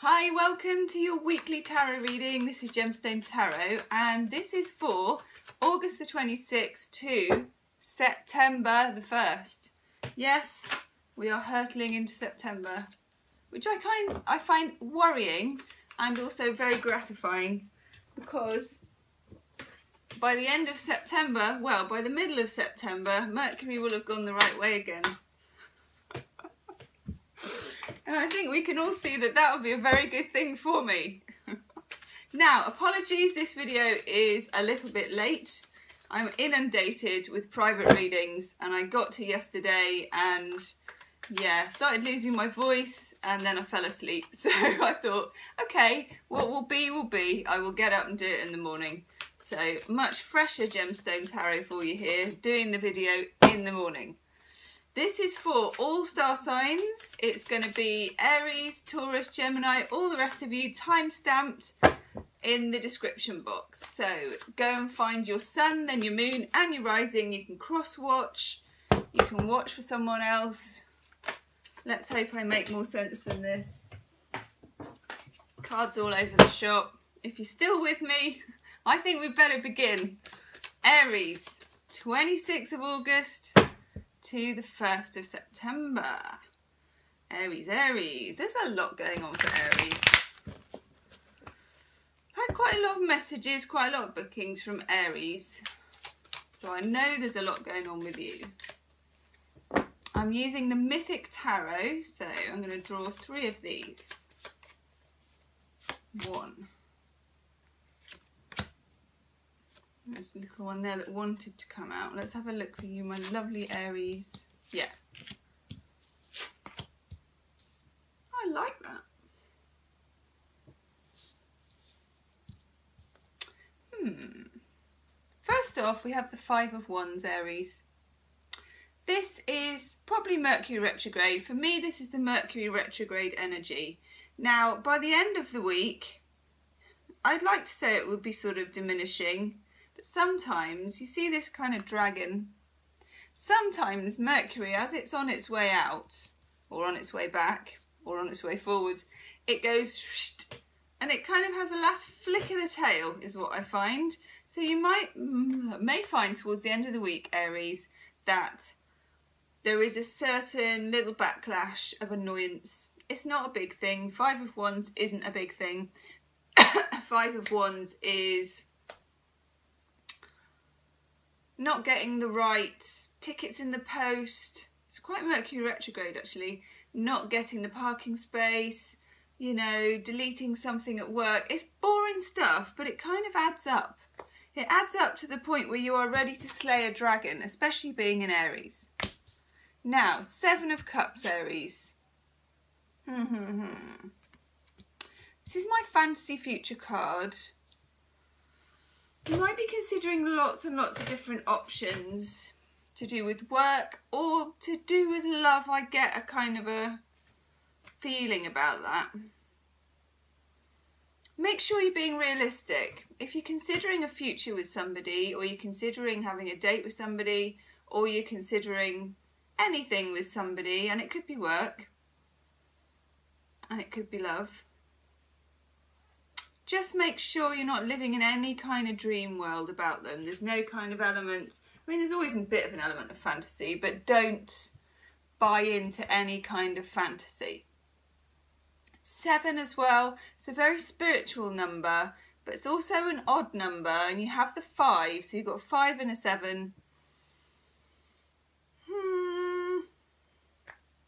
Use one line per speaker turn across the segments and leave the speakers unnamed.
Hi, welcome to your weekly tarot reading. This is Gemstonetarot and this is for August the 26th to September the 1st. Yes, we are hurtling into September, which I find worrying and also very gratifying, because by the end of September, well, by the middle of September, Mercury will have gone the right way again. And I think we can all see that that would be a very good thing for me. Now, apologies, this video is a little bit late. I'm inundated with private readings and I got to yesterday and yeah, started losing my voice and then I fell asleep. So I thought, okay, what will be will be. I will get up and do it in the morning. So much fresher Gemstone Tarot for you here, doing the video in the morning. This is for all star signs. It's going to be Aries, Taurus, Gemini, all the rest of you, time stamped in the description box. So go and find your sun, then your moon and your rising. You can cross watch, you can watch for someone else. Let's hope I make more sense than this. Cards all over the shop. If you're still with me, I think we better begin. Aries, 26th of August to the 1st of September. Aries, Aries. There's a lot going on for Aries. I've had quite a lot of messages, quite a lot of bookings from Aries. So I know there's a lot going on with you. I'm using the Mythic Tarot, so I'm going to draw 3 of these. 1. There's a little one there that wanted to come out. Let's have a look for you, my lovely Aries. Yeah. I like that. First off, we have the 5 of Wands, Aries. This is probably Mercury retrograde. For me, this is the Mercury retrograde energy. Now, by the end of the week, I'd like to say it would be sort of diminishing. But sometimes, you see this kind of dragon, sometimes Mercury, as it's on its way out, or on its way back, or on its way forwards, it goes and it kind of has a last flick of the tail, is what I find. So you may find towards the end of the week, Aries, that there is a certain little backlash of annoyance. It's not a big thing. 5 of Wands isn't a big thing. 5 of Wands is not getting the right tickets in the post. It's quite Mercury retrograde actually. Not getting the parking space, you know, deleting something at work. It's boring stuff, but it kind of adds up. It adds up to the point where you are ready to slay a dragon, especially being in Aries. Now, 7 of Cups, Aries. This is my fantasy future card. You might be considering lots and lots of different options to do with work or to do with love. I get a kind of a feeling about that. Make sure you're being realistic. If you're considering a future with somebody, or you're considering having a date with somebody, or you're considering anything with somebody, and it could be work, and it could be love, just make sure you're not living in any kind of dream world about them. There's no kind of element, I mean, there's always a bit of an element of fantasy, but don't buy into any kind of fantasy. 7 as well, it's a very spiritual number, but it's also an odd number, and you have the 5, so you've got a 5 and a 7.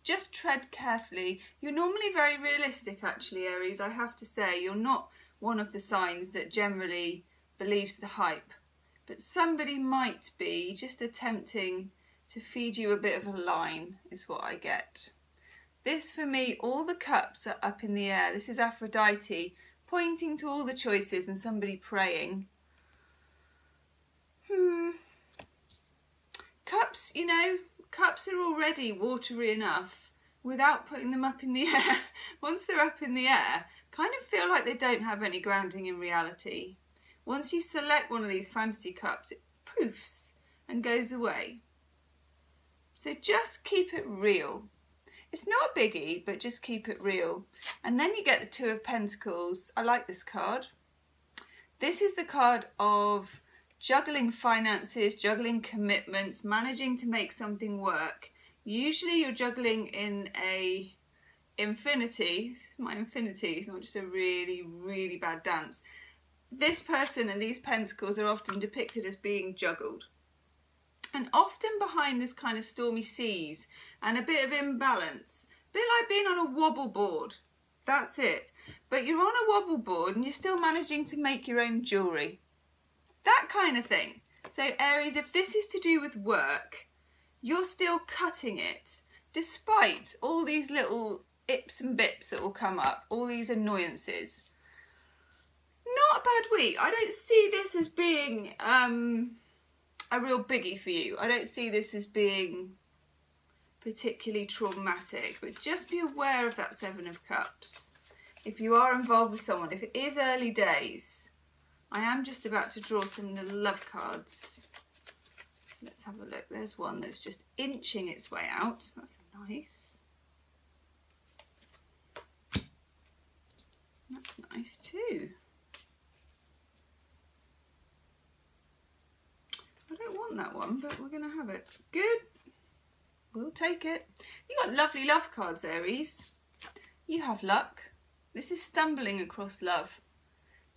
Just tread carefully. You're normally very realistic actually, Aries, I have to say. You're not one of the signs that generally believes the hype, but somebody might be just attempting to feed you a bit of a line, is what I get. This, for me, all the cups are up in the air. This is Aphrodite pointing to all the choices and somebody praying. Cups, you know, cups are already watery enough without putting them up in the air. Once they're up in the air, kind of feel like they don't have any grounding in reality. Once you select one of these fantasy cups, it poofs and goes away. So just keep it real. It's not a biggie, but just keep it real. And then you get the Two of Pentacles. I like this card. This is the card of juggling finances, juggling commitments, managing to make something work. Usually you're juggling in a infinity. This is my infinity. It's not just a really, really bad dance. This person and these pentacles are often depicted as being juggled. And often behind this kind of stormy seas and a bit of imbalance, a bit like being on a wobble board. That's it. But you're on a wobble board and you're still managing to make your own jewellery. That kind of thing. So Aries, if this is to do with work, you're still cutting it despite all these little ips and bips that will come up, all these annoyances. Not a bad week. I don't see this as being a real biggie for you. I don't see this as being particularly traumatic, but just be aware of that Seven of Cups. If you are involved with someone, if it is early days, I am just about to draw some love cards. Let's have a look. There's one that's just inching its way out. That's nice. That's nice too. I don't want that one, but we're going to have it. Good. We'll take it. You got lovely love cards, Aries. You have luck. This is stumbling across love.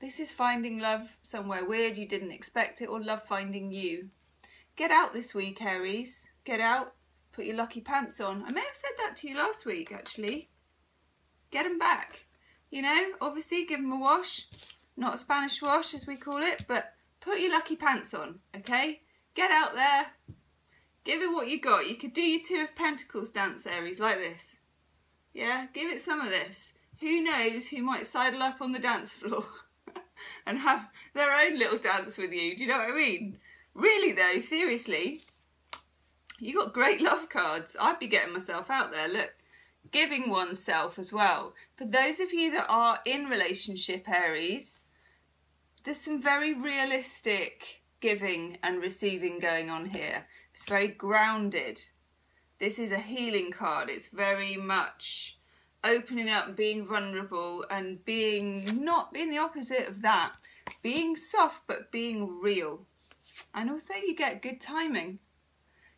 This is finding love somewhere weird you didn't expect it, or love finding you. Get out this week, Aries. Get out. Put your lucky pants on. I may have said that to you last week, actually. Get them back. You know, obviously give them a wash. Not a Spanish wash, as we call it, but put your lucky pants on, okay? Get out there. Give it what you got. You could do your Two of Pentacles dance, Aries, like this. Yeah, give it some of this. Who knows who might sidle up on the dance floor and have their own little dance with you. Do you know what I mean? Really though, seriously, you got great love cards. I'd be getting myself out there. Look, giving oneself as well. For those of you that are in relationship, Aries, there's some very realistic giving and receiving going on here. It's very grounded. This is a healing card. It's very much opening up, being vulnerable, and being not being the opposite of that. Being soft, but being real. And also you get good timing.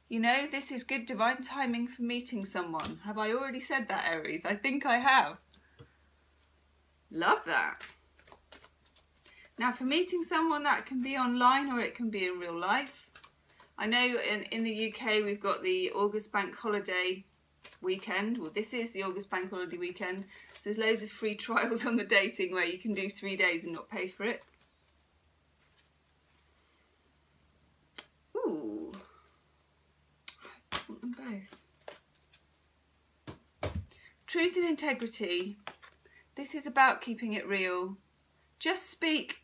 You know, this is good divine timing for meeting someone. Have I already said that, Aries? I think I have. Love that. Now for meeting someone, that can be online or it can be in real life. I know in the UK we've got the August bank holiday weekend. Well, this is the August bank holiday weekend. So there's loads of free trials on the dating where you can do 3 days and not pay for it. Ooh. I want them both. Truth and integrity. This is about keeping it real. Just speak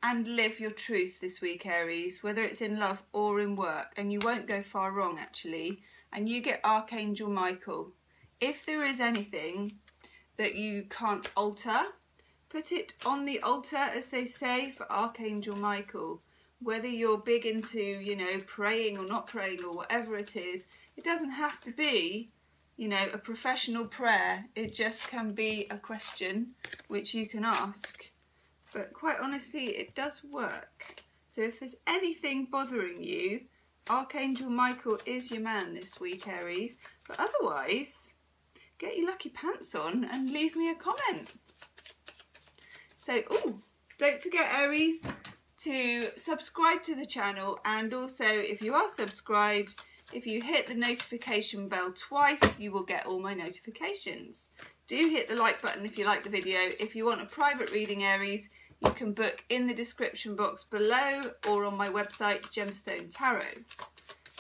and live your truth this week, Aries, whether it's in love or in work, and you won't go far wrong actually. And you get Archangel Michael. If there is anything that you can't alter, put it on the altar, as they say, for Archangel Michael. Whether you're big into, you know, praying or not praying or whatever it is, it doesn't have to be, you know, a professional prayer. It just can be a question which you can ask. But quite honestly, it does work. So if there's anything bothering you, Archangel Michael is your man this week, Aries. But otherwise, get your lucky pants on and leave me a comment. So, don't forget, Aries, to subscribe to the channel. And also, if you are subscribed, if you hit the notification bell twice, you will get all my notifications. Do hit the like button if you like the video. If you want a private reading, Aries, you can book in the description box below or on my website, Gemstonetarot.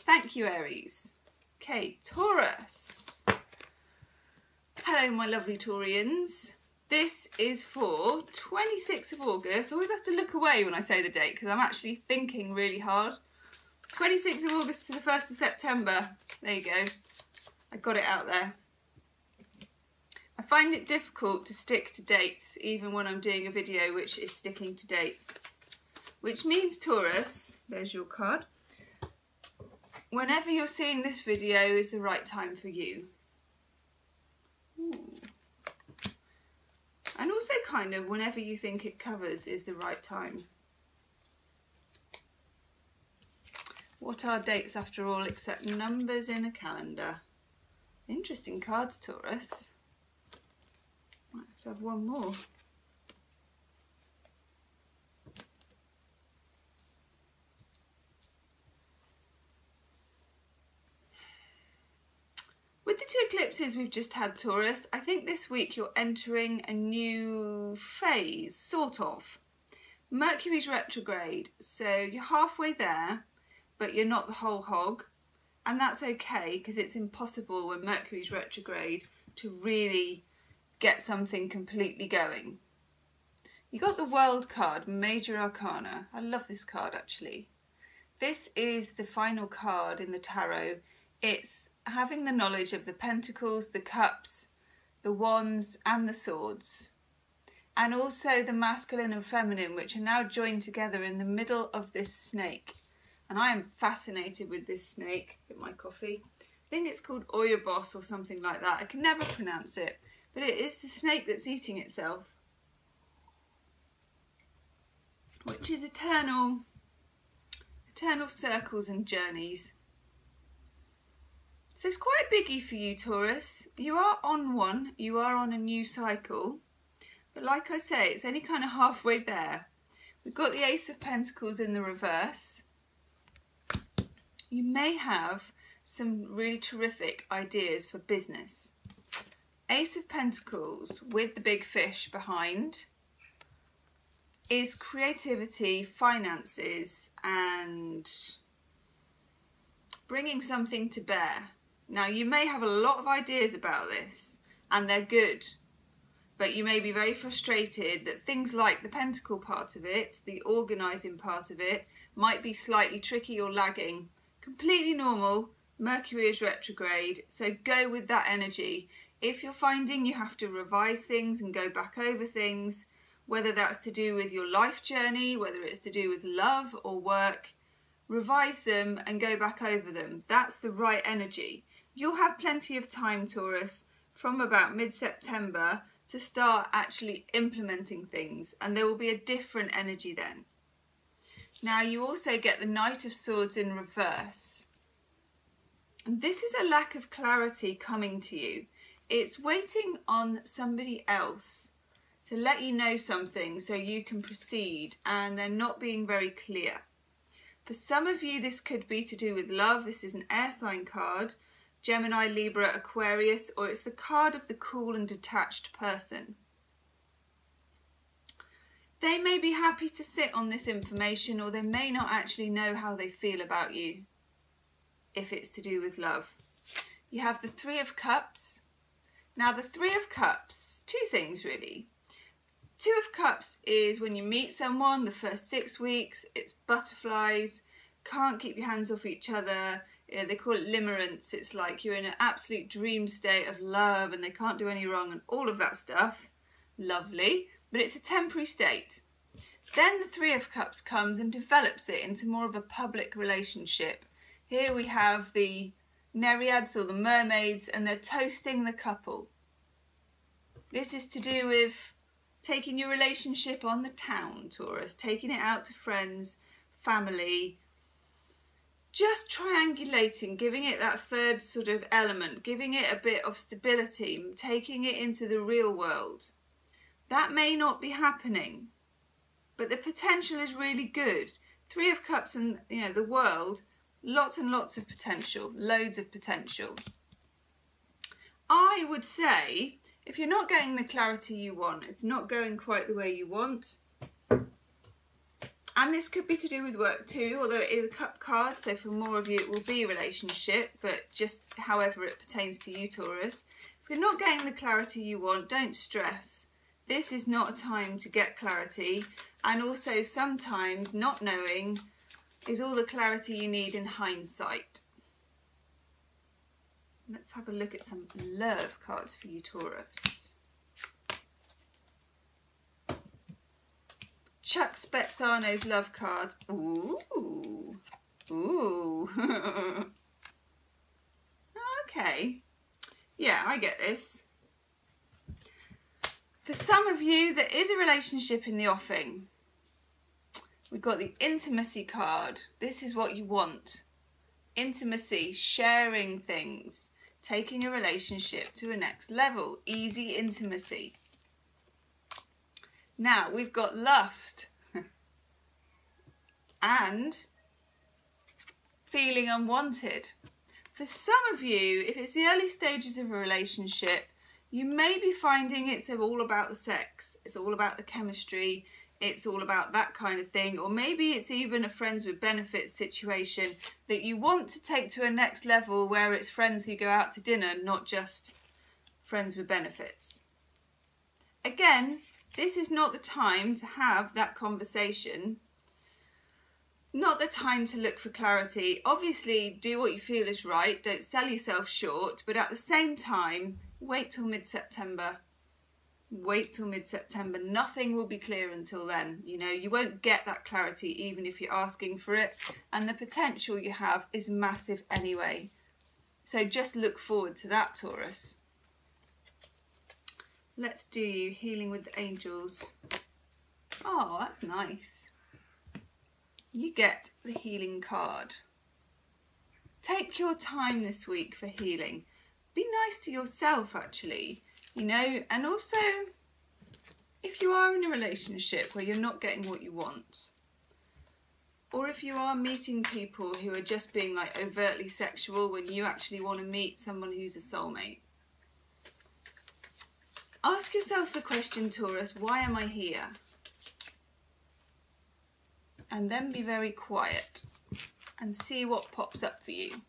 Thank you, Aries. Okay, Taurus. Hello, my lovely Taurians. This is for 26th of August. I always have to look away when I say the date because I'm actually thinking really hard. 26th of August to the 1st of September. There you go. I got it out there. I find it difficult to stick to dates even when I'm doing a video which is sticking to dates. Which means, Taurus, there's your card, whenever you're seeing this video is the right time for you. Ooh. And also kind of whenever you think it covers is the right time. What are dates after all except numbers in a calendar? Interesting cards, Taurus. Might have to have one more. With the two eclipses we've just had, Taurus, I think this week you're entering a new phase, sort of. Mercury's retrograde, so you're halfway there, but you're not the whole hog. And that's okay, because it's impossible when Mercury's retrograde to really get something completely going. You got the World card, Major Arcana. I love this card, actually. This is the final card in the tarot. It's having the knowledge of the pentacles, the cups, the wands and the swords. And also the masculine and feminine, which are now joined together in the middle of this snake. And I am fascinated with this snake. Get my coffee. I think it's called Ouroboros or something like that. I can never pronounce it. But it is the snake that's eating itself. Which is eternal circles and journeys. So it's quite a biggie for you, Taurus. You are on one. You are on a new cycle. But like I say, it's only kind of halfway there. We've got the Ace of Pentacles in the reverse. You may have some really terrific ideas for business. Ace of Pentacles with the big fish behind is creativity, finances, and bringing something to bear. Now, you may have a lot of ideas about this, and they're good, but you may be very frustrated that things like the pentacle part of it, the organising part of it, might be slightly tricky or lagging. Completely normal. Mercury is retrograde, so go with that energy. If you're finding you have to revise things and go back over things, whether that's to do with your life journey, whether it's to do with love or work, revise them and go back over them. That's the right energy. You'll have plenty of time, Taurus, from about mid-September to start actually implementing things, and there will be a different energy then. Now, you also get the Knight of Swords in reverse. And this is a lack of clarity coming to you. It's waiting on somebody else to let you know something so you can proceed, and they're not being very clear. For some of you, this could be to do with love. This is an air sign card, Gemini, Libra, Aquarius, or it's the card of the cool and detached person. They may be happy to sit on this information, or they may not actually know how they feel about you if it's to do with love. You have the Three of Cups. Now, the Three of Cups, two things really. Two of Cups is when you meet someone, the first 6 weeks, it's butterflies, can't keep your hands off each other. They call it limerence. It's like you're in an absolute dream state of love and they can't do any wrong and all of that stuff. Lovely. But it's a temporary state. Then the Three of Cups comes and develops it into more of a public relationship. Here we have the Nereids or the mermaids, and they're toasting the couple. This is to do with taking your relationship on the town, Taurus, taking it out to friends, family, just triangulating, giving it that third sort of element, giving it a bit of stability, taking it into the real world. That may not be happening, but the potential is really good. Three of Cups and, the world, lots and lots of potential, loads of potential. I would say, if you're not getting the clarity you want, it's not going quite the way you want, and this could be to do with work too, although it is a cup card, so for more of you it will be relationship, but just however it pertains to you, Taurus. If you're not getting the clarity you want, don't stress. This is not a time to get clarity, and also sometimes not knowing is all the clarity you need in hindsight. Let's have a look at some love cards for you, Taurus. Chuck Spezzano's love card. Ooh. Ooh. Okay. Yeah, I get this. For some of you, there is a relationship in the offing. We've got the intimacy card. This is what you want. Intimacy, sharing things, taking a relationship to a next level, easy intimacy. Now we've got lust and feeling unwanted. For some of you, if it's the early stages of a relationship, you may be finding it's all about the sex, it's all about the chemistry, it's all about that kind of thing, or maybe it's even a friends with benefits situation that you want to take to a next level where it's friends who go out to dinner, not just friends with benefits. Again, this is not the time to have that conversation, not the time to look for clarity. Obviously, do what you feel is right, don't sell yourself short, but at the same time, wait till mid-September. Wait till mid-September. Nothing will be clear until then. You know, you won't get that clarity even if you're asking for it, and the potential you have is massive anyway. So just look forward to that, Taurus. Let's do you healing with the angels. Oh, that's nice. You get the healing card. Take your time this week for healing. Be nice to yourself, actually. You know, and also, if you are in a relationship where you're not getting what you want, or if you are meeting people who are just being like overtly sexual when you actually want to meet someone who's a soulmate, ask yourself the question, Taurus, why am I here? And then be very quiet and see what pops up for you.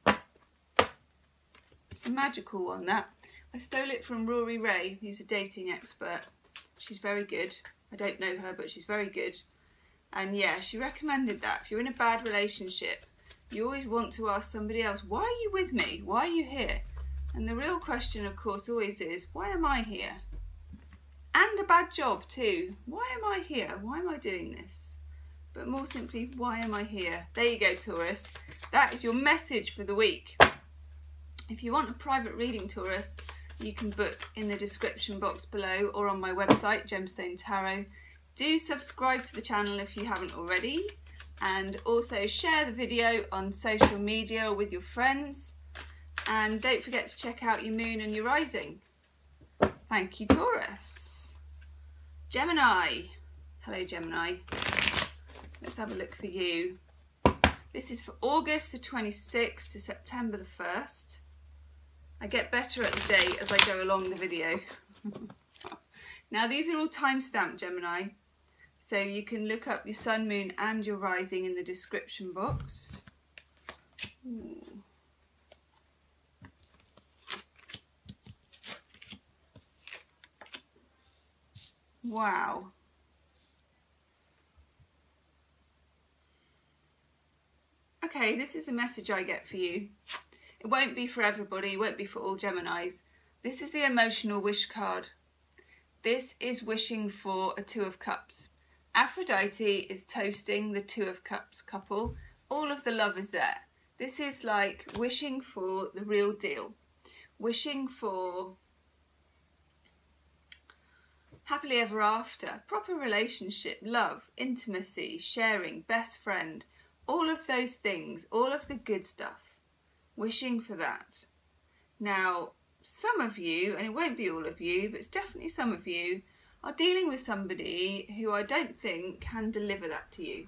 It's a magical one, that. I stole it from Rory Ray, who's a dating expert. She's very good. I don't know her, but she's very good. And yeah, she recommended that. If you're in a bad relationship, you always want to ask somebody else, why are you with me? Why are you here? And the real question, of course, always is, why am I here? And a bad job too. Why am I here? Why am I doing this? But more simply, why am I here? There you go, Taurus. That is your message for the week. If you want a private reading, Taurus, you can book in the description box below or on my website, Gemstonetarot. Do subscribe to the channel if you haven't already, and also share the video on social media or with your friends. And don't forget to check out your moon and your rising. Thank you, Taurus. Gemini. Hello, Gemini. Let's have a look for you. This is for August the 26th to September the 1st. I get better at the date as I go along the video. Now these are all time-stamped, Gemini, so you can look up your sun, moon and your rising in the description box. Ooh. Wow. Okay, this is a message I get for you. It won't be for everybody, it won't be for all Geminis. This is the emotional wish card. This is wishing for a Two of Cups. Aphrodite is toasting the Two of Cups couple. All of the love is there. This is like wishing for the real deal. Wishing for happily ever after, proper relationship, love, intimacy, sharing, best friend, all of those things, all of the good stuff. Wishing for that. Now, some of you, and it won't be all of you, but it's definitely some of you, are dealing with somebody who I don't think can deliver that to you.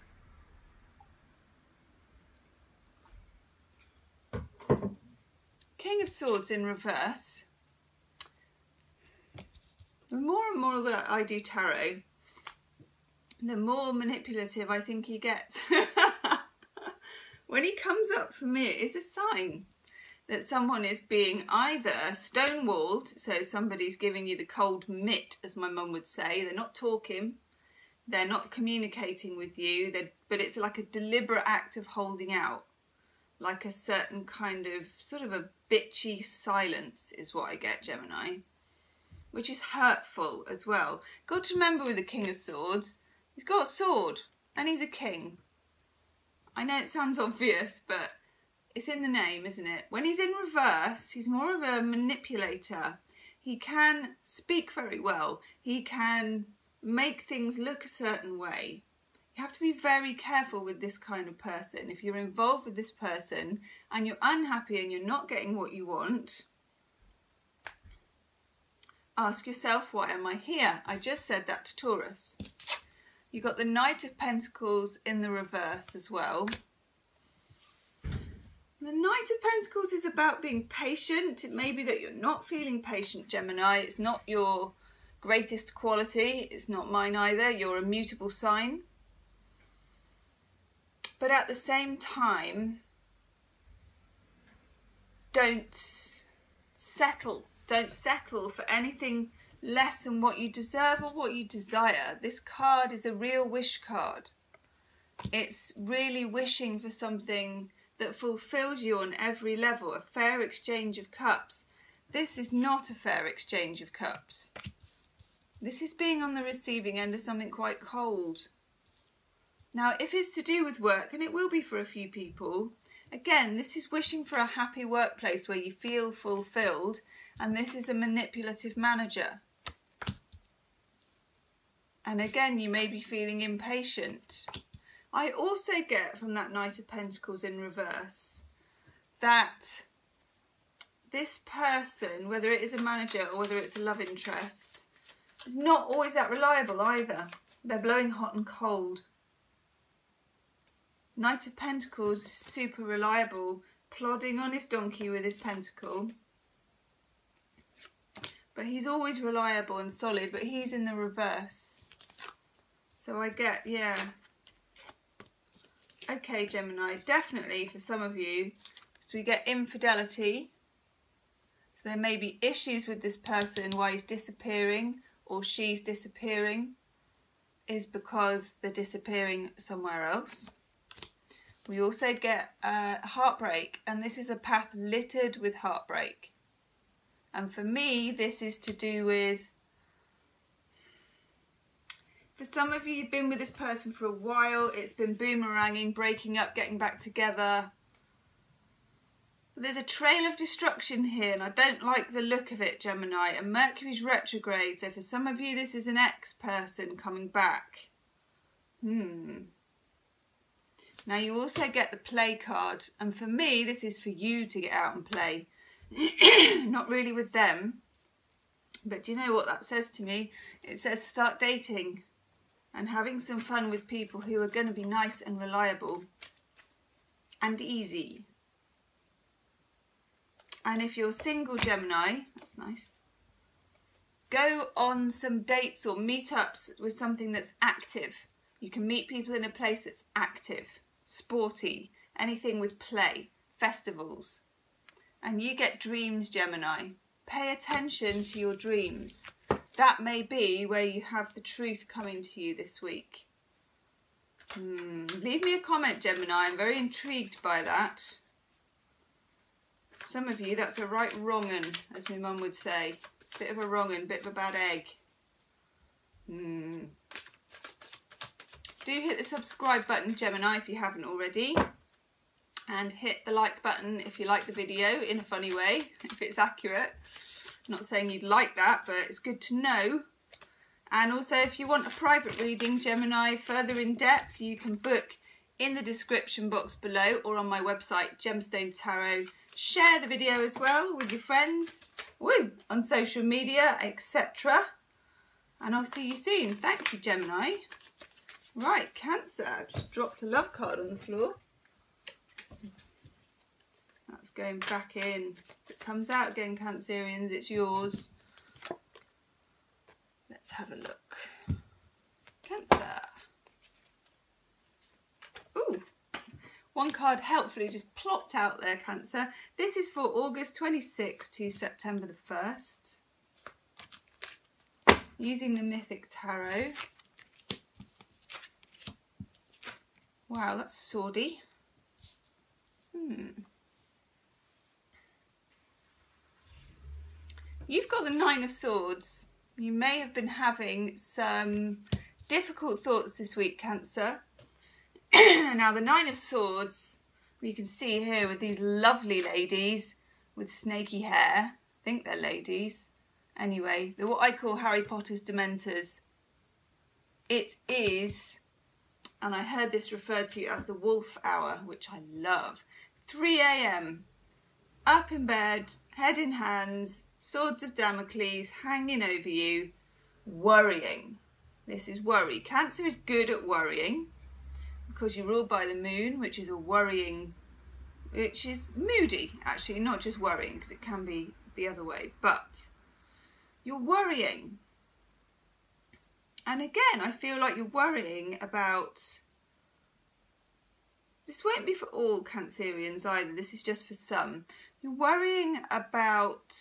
King of Swords in reverse. The more and more that I do tarot, the more manipulative I think he gets. When he comes up for me, it is a sign that someone is being either stonewalled, so somebody's giving you the cold mitt, as my mum would say. They're not talking, they're not communicating with you, but it's like a deliberate act of holding out. Like a certain kind of, sort of a bitchy silence is what I get, Gemini. Which is hurtful as well. Got to remember with the King of Swords, he's got a sword and he's a king. I know it sounds obvious, but it's in the name, isn't it? When he's in reverse, he's more of a manipulator. He can speak very well. He can make things look a certain way. You have to be very careful with this kind of person. If you're involved with this person and you're unhappy and you're not getting what you want, ask yourself, why am I here? I just said that to Taurus. You got the Knight of Pentacles in the reverse as well. The Knight of Pentacles is about being patient. It may be that you're not feeling patient, Gemini. It's not your greatest quality. It's not mine either. You're a mutable sign. But at the same time, don't settle. Don't settle for anything less than what you deserve or what you desire. This card is a real wish card. It's really wishing for something that fulfills you on every level, a fair exchange of cups. This is not a fair exchange of cups. This is being on the receiving end of something quite cold. Now, if it's to do with work, and it will be for a few people, again, this is wishing for a happy workplace where you feel fulfilled, and this is a manipulative manager. And again, you may be feeling impatient. I also get from that Knight of Pentacles in reverse that this person, whether it is a manager or whether it's a love interest, is not always that reliable either. They're blowing hot and cold. Knight of Pentacles is super reliable, plodding on his donkey with his pentacle. But he's always reliable and solid, but he's in the reverse. So I get, yeah. Okay, Gemini, definitely for some of you, so we get infidelity. So there may be issues with this person, why he's disappearing or she's disappearing is because they're disappearing somewhere else. We also get heartbreak, and this is a path littered with heartbreak. And for me, this is to do with, for some of you, you've been with this person for a while, it's been boomeranging, breaking up, getting back together. There's a trail of destruction here, and I don't like the look of it, Gemini. And Mercury's retrograde, so for some of you, this is an ex-person coming back. Now you also get the play card, and for me, this is for you to get out and play. Not really with them, but do you know what that says to me? It says start dating and having some fun with people who are going to be nice and reliable and easy. And if you're single, Gemini, that's nice, go on some dates or meetups with something that's active. You can meet people in a place that's active, sporty, anything with play, festivals. And you get dreams, Gemini. Pay attention to your dreams. That may be where you have the truth coming to you this week. Leave me a comment, Gemini. I'm very intrigued by that. Some of you, that's a right wrong-un, as my mum would say. Bit of a wrong-un, bit of a bad egg. Do hit the subscribe button, Gemini, if you haven't already. And hit the like button if you like the video in a funny way, if it's accurate. I'm not saying you'd like that, but it's good to know. And also, if you want a private reading, Gemini, further in depth, you can book in the description box below or on my website, Gemstonetarot. Share the video as well with your friends, on social media, etc. And I'll see you soon. Thank you, Gemini. Right, Cancer. I've just dropped a love card on the floor. That's going back in. If it comes out again, Cancerians, it's yours. Let's have a look. Cancer. Ooh. One card helpfully just plopped out there, Cancer. This is for August 26th to September the 1st. Using the Mythic Tarot. Wow, that's swordy. You've got the Nine of Swords. You may have been having some difficult thoughts this week, Cancer. Now, the Nine of Swords, you can see here with these lovely ladies with snaky hair. I think they're ladies. anyway, they're what I call Harry Potter's Dementors. It is, and I heard this referred to as the wolf hour, which I love. 3 a.m, up in bed, head in hands, swords of Damocles hanging over you, worrying. This is worry. Cancer is good at worrying because you're ruled by the moon, which is a worrying, which is moody, actually, not just worrying, because it can be the other way, but you're worrying. And again, I feel like you're worrying about, this won't be for all Cancerians either, this is just for some. You're worrying about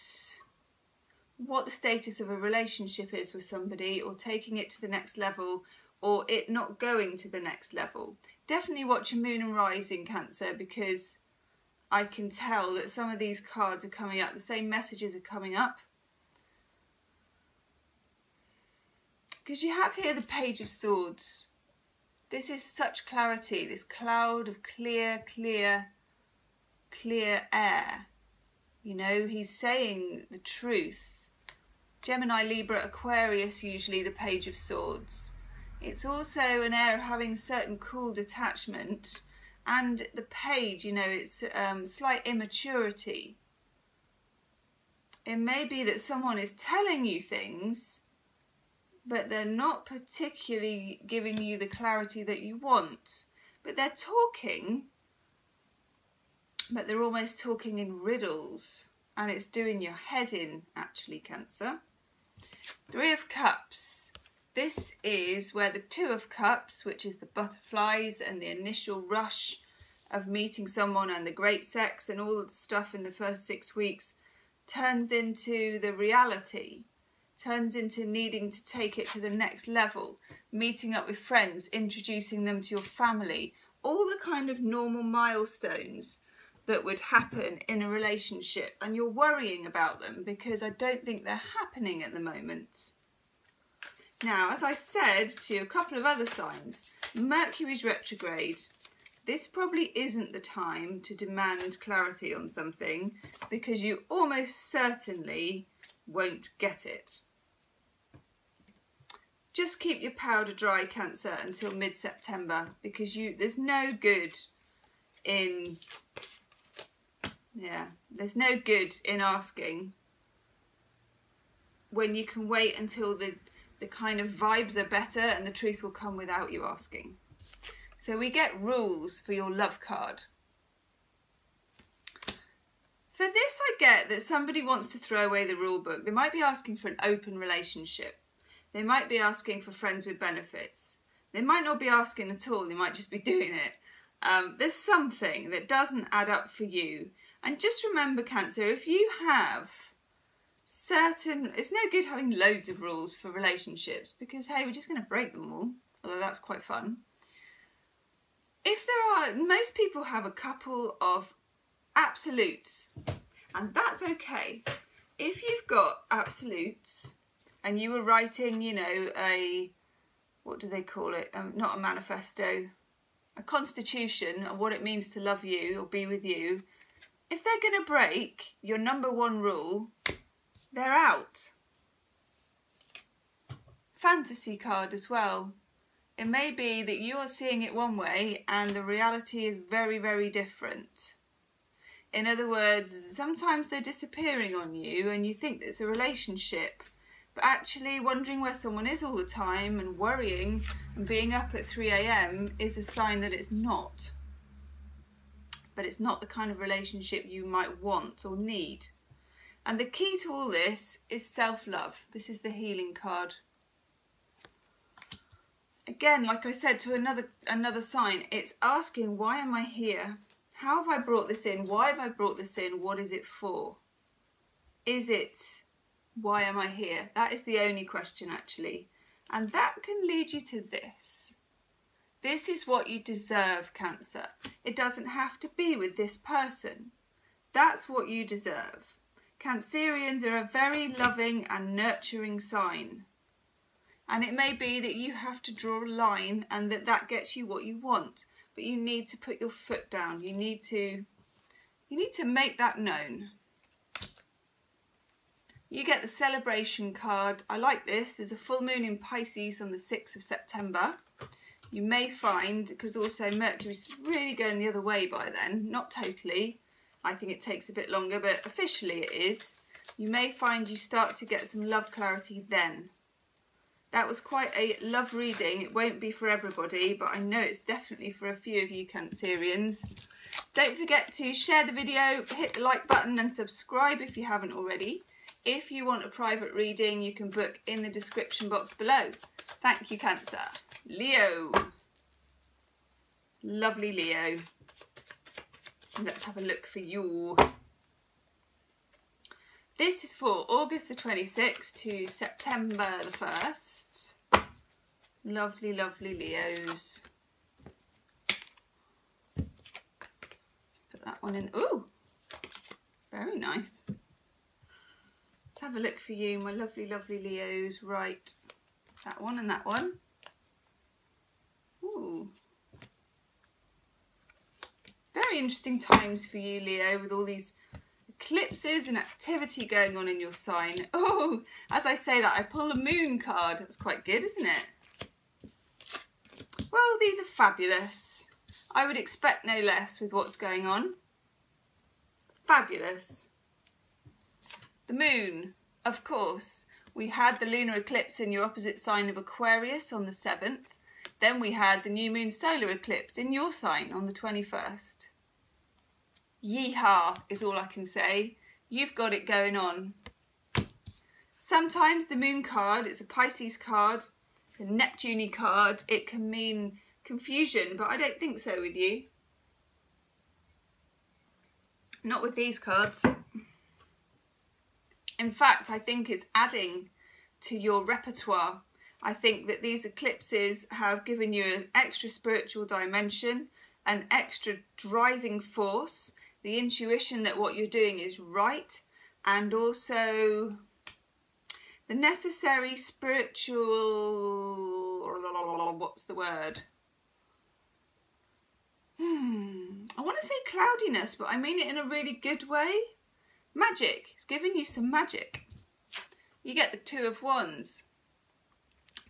what the status of a relationship is with somebody, or taking it to the next level, or it not going to the next level. Definitely watch your moon and rising, Cancer, because I can tell that some of these cards are coming up, the same messages are coming up. Because you have here the Page of Swords. This is such clarity, this cloud of clear air. You know, he's saying the truth. Gemini, Libra, Aquarius, usually the Page of Swords. It's also an air of having certain cool detachment, and the page, you know, it's slight immaturity. It may be that someone is telling you things, but they're not particularly giving you the clarity that you want. But they're talking, but they're almost talking in riddles, and it's doing your head in, actually, Cancer. 3 of Cups. This is where the 2 of Cups, which is the butterflies and the initial rush of meeting someone and the great sex and all of the stuff in the first 6 weeks, turns into the reality, turns into needing to take it to the next level, meeting up with friends, introducing them to your family, all the kind of normal milestones that would happen in a relationship, and you're worrying about them because I don't think they're happening at the moment. Now, as I said to a couple of other signs, Mercury's retrograde. This probably isn't the time to demand clarity on something because you almost certainly won't get it. Just keep your powder dry, Cancer, until mid-September, because there's no good in asking when you can wait until the kind of vibes are better and the truth will come without you asking. So we get rules for your love card. For this, I get that somebody wants to throw away the rule book. They might be asking for an open relationship. They might be asking for friends with benefits. They might not be asking at all. They might just be doing it. There's something that doesn't add up for you. And just remember, Cancer, if you have it's no good having loads of rules for relationships because, hey, we're just going to break them all, although that's quite fun. Most people have a couple of absolutes, and that's okay. If you've got absolutes and you were writing, you know, what do they call it? Not a manifesto, a constitution of what it means to love you or be with you. If they're going to break your number one rule, they're out. Fantasy card as well. It may be that you are seeing it one way and the reality is very, very different. In other words, sometimes they're disappearing on you and you think it's a relationship, but actually wondering where someone is all the time and worrying and being up at 3 a.m. is a sign that it's not. But it's not the kind of relationship you might want or need. And the key to all this is self-love. This is the healing card. Again, like I said to another sign, it's asking, why am I here? How have I brought this in? Why have I brought this in? What is it for? Is it, why am I here? That is the only question, actually. And that can lead you to this. This is what you deserve, Cancer. It doesn't have to be with this person. That's what you deserve. Cancerians are a very loving and nurturing sign. And it may be that you have to draw a line and that gets you what you want. But you need to put your foot down. You need to make that known. You get the celebration card. I like this. There's a full moon in Pisces on the 6th of September. You may find, because also Mercury's really going the other way by then, not totally. I think it takes a bit longer, but officially it is. You may find you start to get some love clarity then. That was quite a love reading. It won't be for everybody, but I know it's definitely for a few of you Cancerians. Don't forget to share the video, hit the like button and subscribe if you haven't already. If you want a private reading, you can book in the description box below. Thank you, Cancer. Leo. Lovely Leo. Let's have a look for you. This is for August the 26th to September the 1st. Lovely, lovely Leos. Put that one in. Ooh, very nice. Let's have a look for you, my lovely, lovely Leos. Right, that one and that one. Ooh. Very interesting times for you, Leo, with all these eclipses and activity going on in your sign. Oh, as I say that, I pull the moon card. That's quite good, isn't it? Well, these are fabulous. I would expect no less with what's going on. Fabulous. The moon, of course. We had the lunar eclipse in your opposite sign of Aquarius on the 7th. Then we had the new moon solar eclipse in your sign on the 21st. Yeehaw is all I can say. You've got it going on. Sometimes the moon card, it's a Pisces card, a Neptune card. It can mean confusion, but I don't think so with you. Not with these cards. In fact, I think it's adding to your repertoire. I think that these eclipses have given you an extra spiritual dimension, an extra driving force, the intuition that what you're doing is right, and also the necessary spiritual, what's the word? I want to say cloudiness, but I mean it in a really good way. Magic. It's giving you some magic. You get the Two of Wands.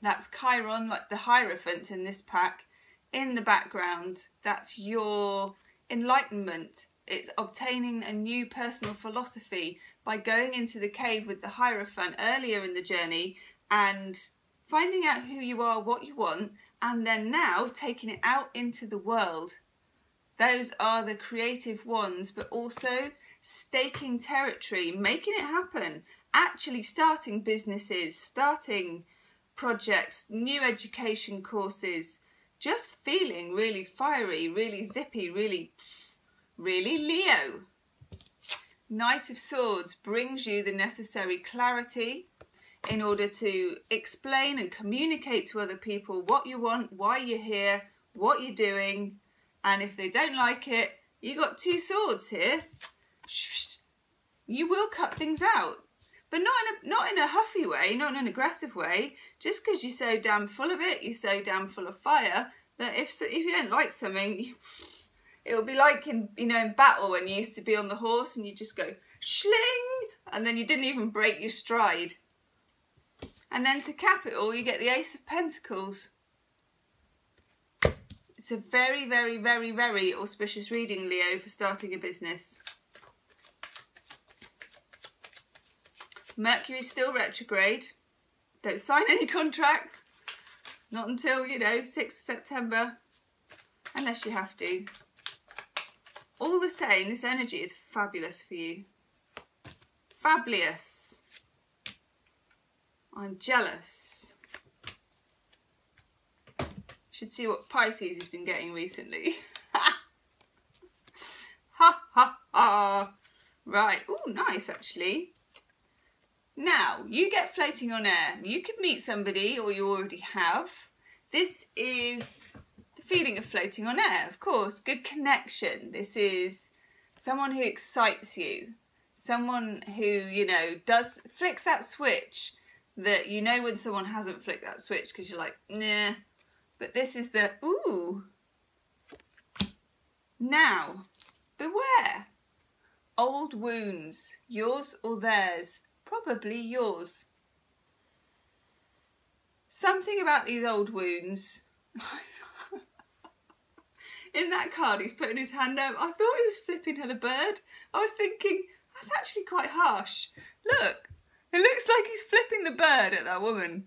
That's Chiron, like the Hierophant in this pack. In the background, that's your enlightenment. It's obtaining a new personal philosophy by going into the cave with the Hierophant earlier in the journey and finding out who you are, what you want, and then now taking it out into the world. Those are the creative ones, but also staking territory, making it happen, actually starting businesses, starting projects, new education courses, just feeling really fiery, really zippy, really Leo. Knight of Swords brings you the necessary clarity in order to explain and communicate to other people what you want, why you're here, what you're doing, and if they don't like it, you got two swords here. You will cut things out, but not in a huffy way, not in an aggressive way. Just because you're so damn full of it, you're so damn full of fire that if you don't like something, it'll be like in battle when you used to be on the horse and you just go schling, and then you didn't even break your stride. And then to cap it all, you get the Ace of Pentacles. It's a very, very, very, very auspicious reading, Leo, for starting a business. Mercury's still retrograde. Don't sign any contracts. Not until, 6th of September. Unless you have to. All the same, this energy is fabulous for you. Fabulous. I'm jealous. Should see what Pisces has been getting recently. Ha ha ha. Right. Oh, nice actually. Now, you get floating on air. You could meet somebody, or you already have. This is the feeling of floating on air, of course. Good connection. This is someone who excites you. Someone who, flicks that switch that when someone hasn't flicked that switch because you're like, nah. But this is the, ooh. Now, beware. Old wounds, yours or theirs, probably yours. Something about these old wounds. In that card, he's putting his hand up. I thought he was flipping her the bird. I was thinking, that's actually quite harsh. Look, it looks like he's flipping the bird at that woman.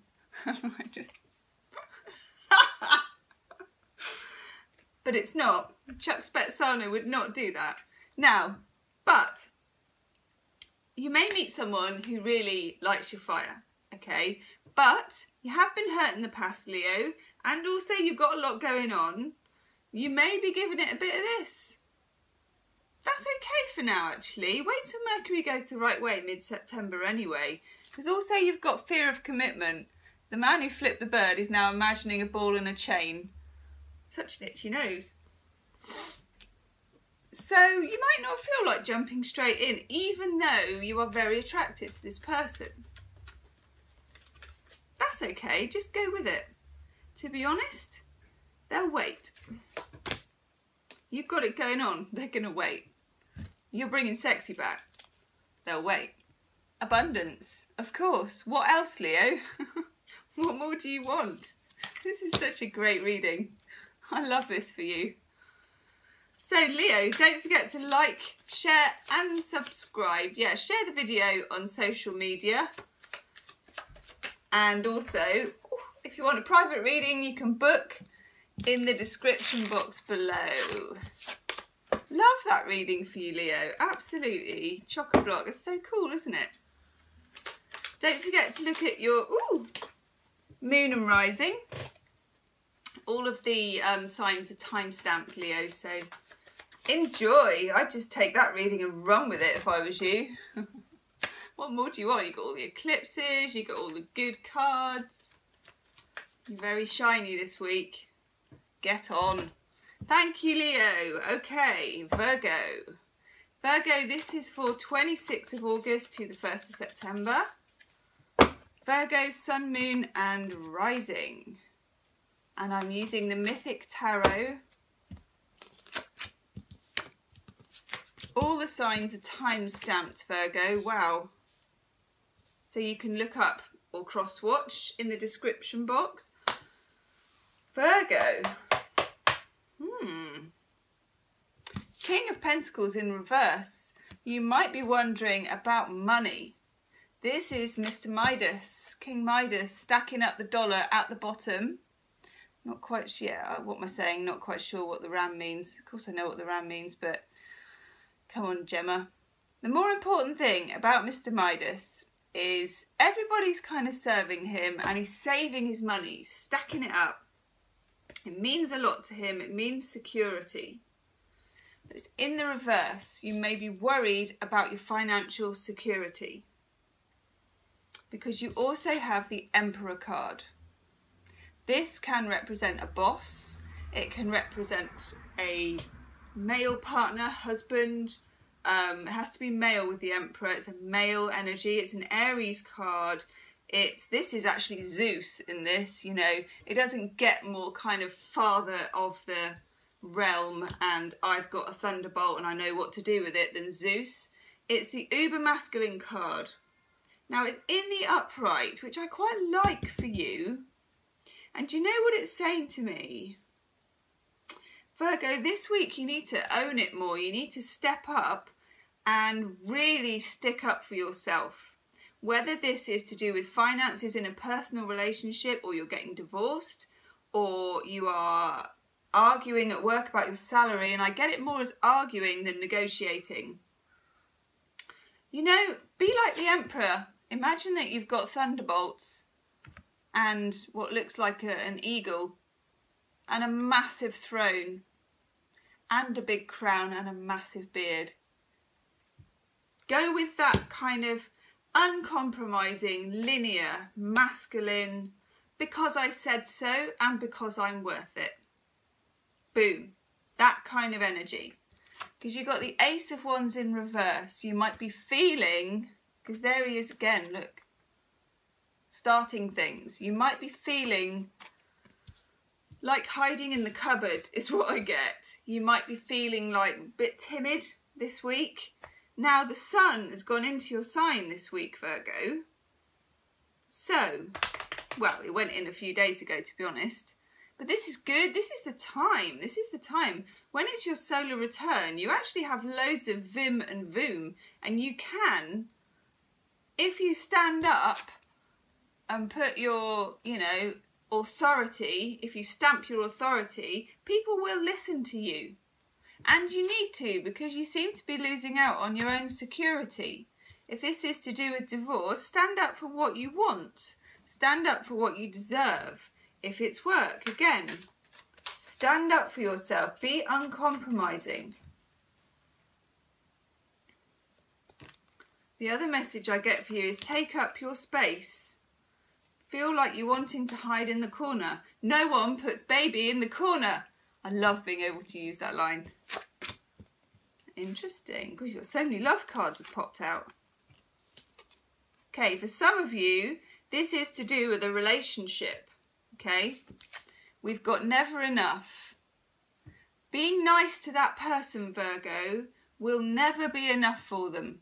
But it's not. Chuck Spezzano would not do that. Now, but you may meet someone who really lights your fire, okay? But you have been hurt in the past, Leo, and also you've got a lot going on. You may be giving it a bit of this. That's okay for now, actually. Wait till Mercury goes the right way mid-September anyway. Because also you've got fear of commitment. The man who flipped the bird is now imagining a ball and a chain. Such an itchy nose. So you might not feel like jumping straight in, even though you are very attracted to this person. That's okay, just go with it. To be honest, they'll wait. You've got it going on, they're going to wait. You're bringing sexy back, they'll wait. Abundance, of course. What else, Leo? What more do you want? This is such a great reading. I love this for you. So Leo, don't forget to like, share and subscribe. Yeah, share the video on social media. And also, if you want a private reading, you can book in the description box below. Love that reading for you, Leo. Absolutely. Chock-a-block. It's so cool, isn't it? Don't forget to look at your moon and rising. All of the signs are time-stamped, Leo, so enjoy. I'd just take that reading and run with it if I was you. What more do you want? You got all the eclipses, you got all the good cards. You're very shiny this week. Get on. Thank you, Leo. Okay, Virgo. Virgo, this is for 26th of August to the 1st of September. Virgo, Sun, Moon and Rising. And I'm using the Mythic Tarot. All the signs are time-stamped, Virgo. Wow. So you can look up or cross-watch in the description box. Virgo. King of Pentacles in reverse. You might be wondering about money. This is Mr. Midas, King Midas, stacking up the dollar at the bottom. Not quite sure, what am I saying? Not quite sure what the ram means. Of course I know what the ram means, but come on, Gemma. The more important thing about Mr. Midas is everybody's kind of serving him and he's saving his money, stacking it up. It means a lot to him. It means security. But it's in the reverse. You may be worried about your financial security because you also have the Emperor card. This can represent a boss. It can represent a male partner, husband. It has to be male with the Emperor. It's a male energy. It's an Aries card. This is actually Zeus in this, you know. It doesn't get more kind of father of the realm and I've got a thunderbolt and I know what to do with it than Zeus. It's the uber masculine card. Now it's in the upright, which I quite like for you. And do you know what it's saying to me? Virgo, this week you need to own it more. You need to step up and really stick up for yourself. Whether this is to do with finances in a personal relationship or you're getting divorced or you are arguing at work about your salary, and I get it more as arguing than negotiating. You know, be like the Emperor. Imagine that you've got thunderbolts and what looks like an eagle and a massive throne and a big crown and a massive beard. Go with that kind of uncompromising, linear, masculine, because I said so and because I'm worth it. Boom. That kind of energy. Because you've got the Ace of Wands in reverse. You might be feeling, because there he is again, look. Starting things. You might be feeling like hiding in the cupboard is what I get. You might be feeling like a bit timid this week. Now the sun has gone into your sign this week, Virgo. So, well, it went in a few days ago, to be honest. But this is good. This is the time. This is the time. When it's your solar return, you actually have loads of vim and voom. And you can, if you stand up and put your, you know, authority, if you stamp your authority, people will listen to you. And you need to, because you seem to be losing out on your own security. If this is to do with divorce, stand up for what you want. Stand up for what you deserve. If it's work, again, stand up for yourself. Be uncompromising. The other message I get for you is take up your space. Feel like you're wanting to hide in the corner. No one puts baby in the corner. I love being able to use that line. Interesting, because you've got so many love cards have popped out. Okay, for some of you, this is to do with a relationship. Okay, we've got never enough. Being nice to that person, Virgo, will never be enough for them.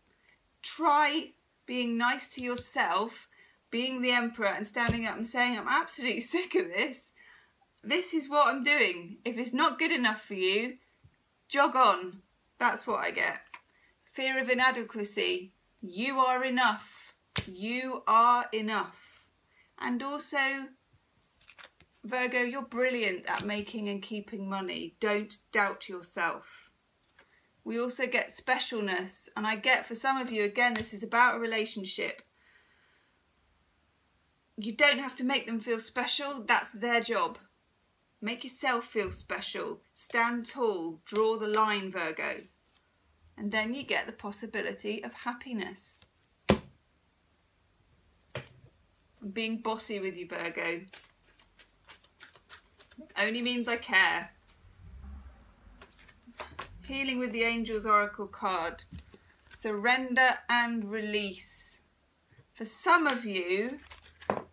Try being nice to yourself, being the emperor and standing up and saying, I'm absolutely sick of this. This is what I'm doing. If it's not good enough for you, jog on. That's what I get. Fear of inadequacy. You are enough. You are enough. And also, Virgo, you're brilliant at making and keeping money. Don't doubt yourself. We also get specialness. And I get, for some of you, again, this is about a relationship. You don't have to make them feel special. That's their job. Make yourself feel special. Stand tall. Draw the line, Virgo. And then you get the possibility of happiness. I'm being bossy with you, Virgo. Only means I care. Healing with the Angels Oracle card. Surrender and release. For some of you,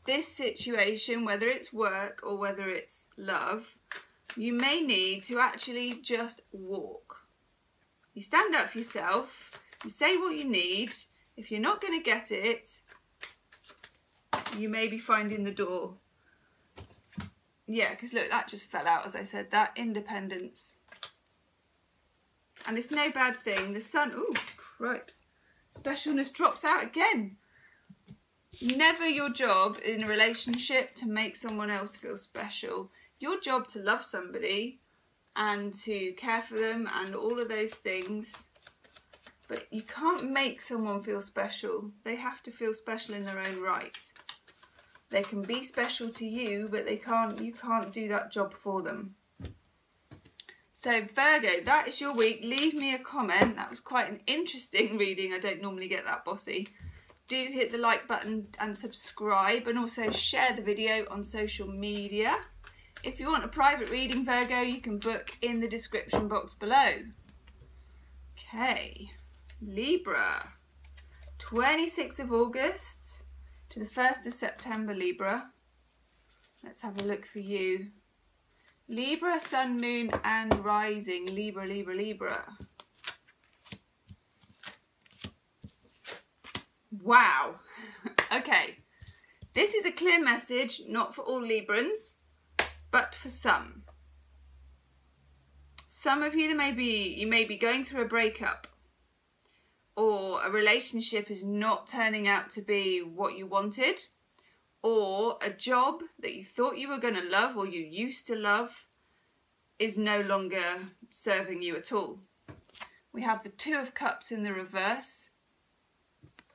this situation, whether it's work or whether it's love, you may need to actually just walk. You stand up for yourself, you say what you need. If you're not going to get it, you may be finding the door. Yeah, because look, that just fell out, as I said, that independence. And it's no bad thing. The sun, ooh, cripes. Specialness drops out again. Never your job in a relationship to make someone else feel special. Your job to love somebody and to care for them and all of those things. But you can't make someone feel special. They have to feel special in their own right. They can be special to you, but you can't do that job for them. So Virgo, that is your week. Leave me a comment. That was quite an interesting reading. I don't normally get that bossy. Do hit the like button and subscribe, and also share the video on social media. If you want a private reading, Virgo, you can book in the description box below. Okay, Libra, 26th of August to the 1st of September, Libra. Let's have a look for you. Libra, Sun, Moon and Rising. Libra, Libra, Libra. Wow. Okay. This is a clear message, not for all Librans, but for some. Some of you, you may be going through a breakup, or a relationship is not turning out to be what you wanted, or a job that you thought you were going to love or you used to love is no longer serving you at all. We have the Two of Cups in the reverse.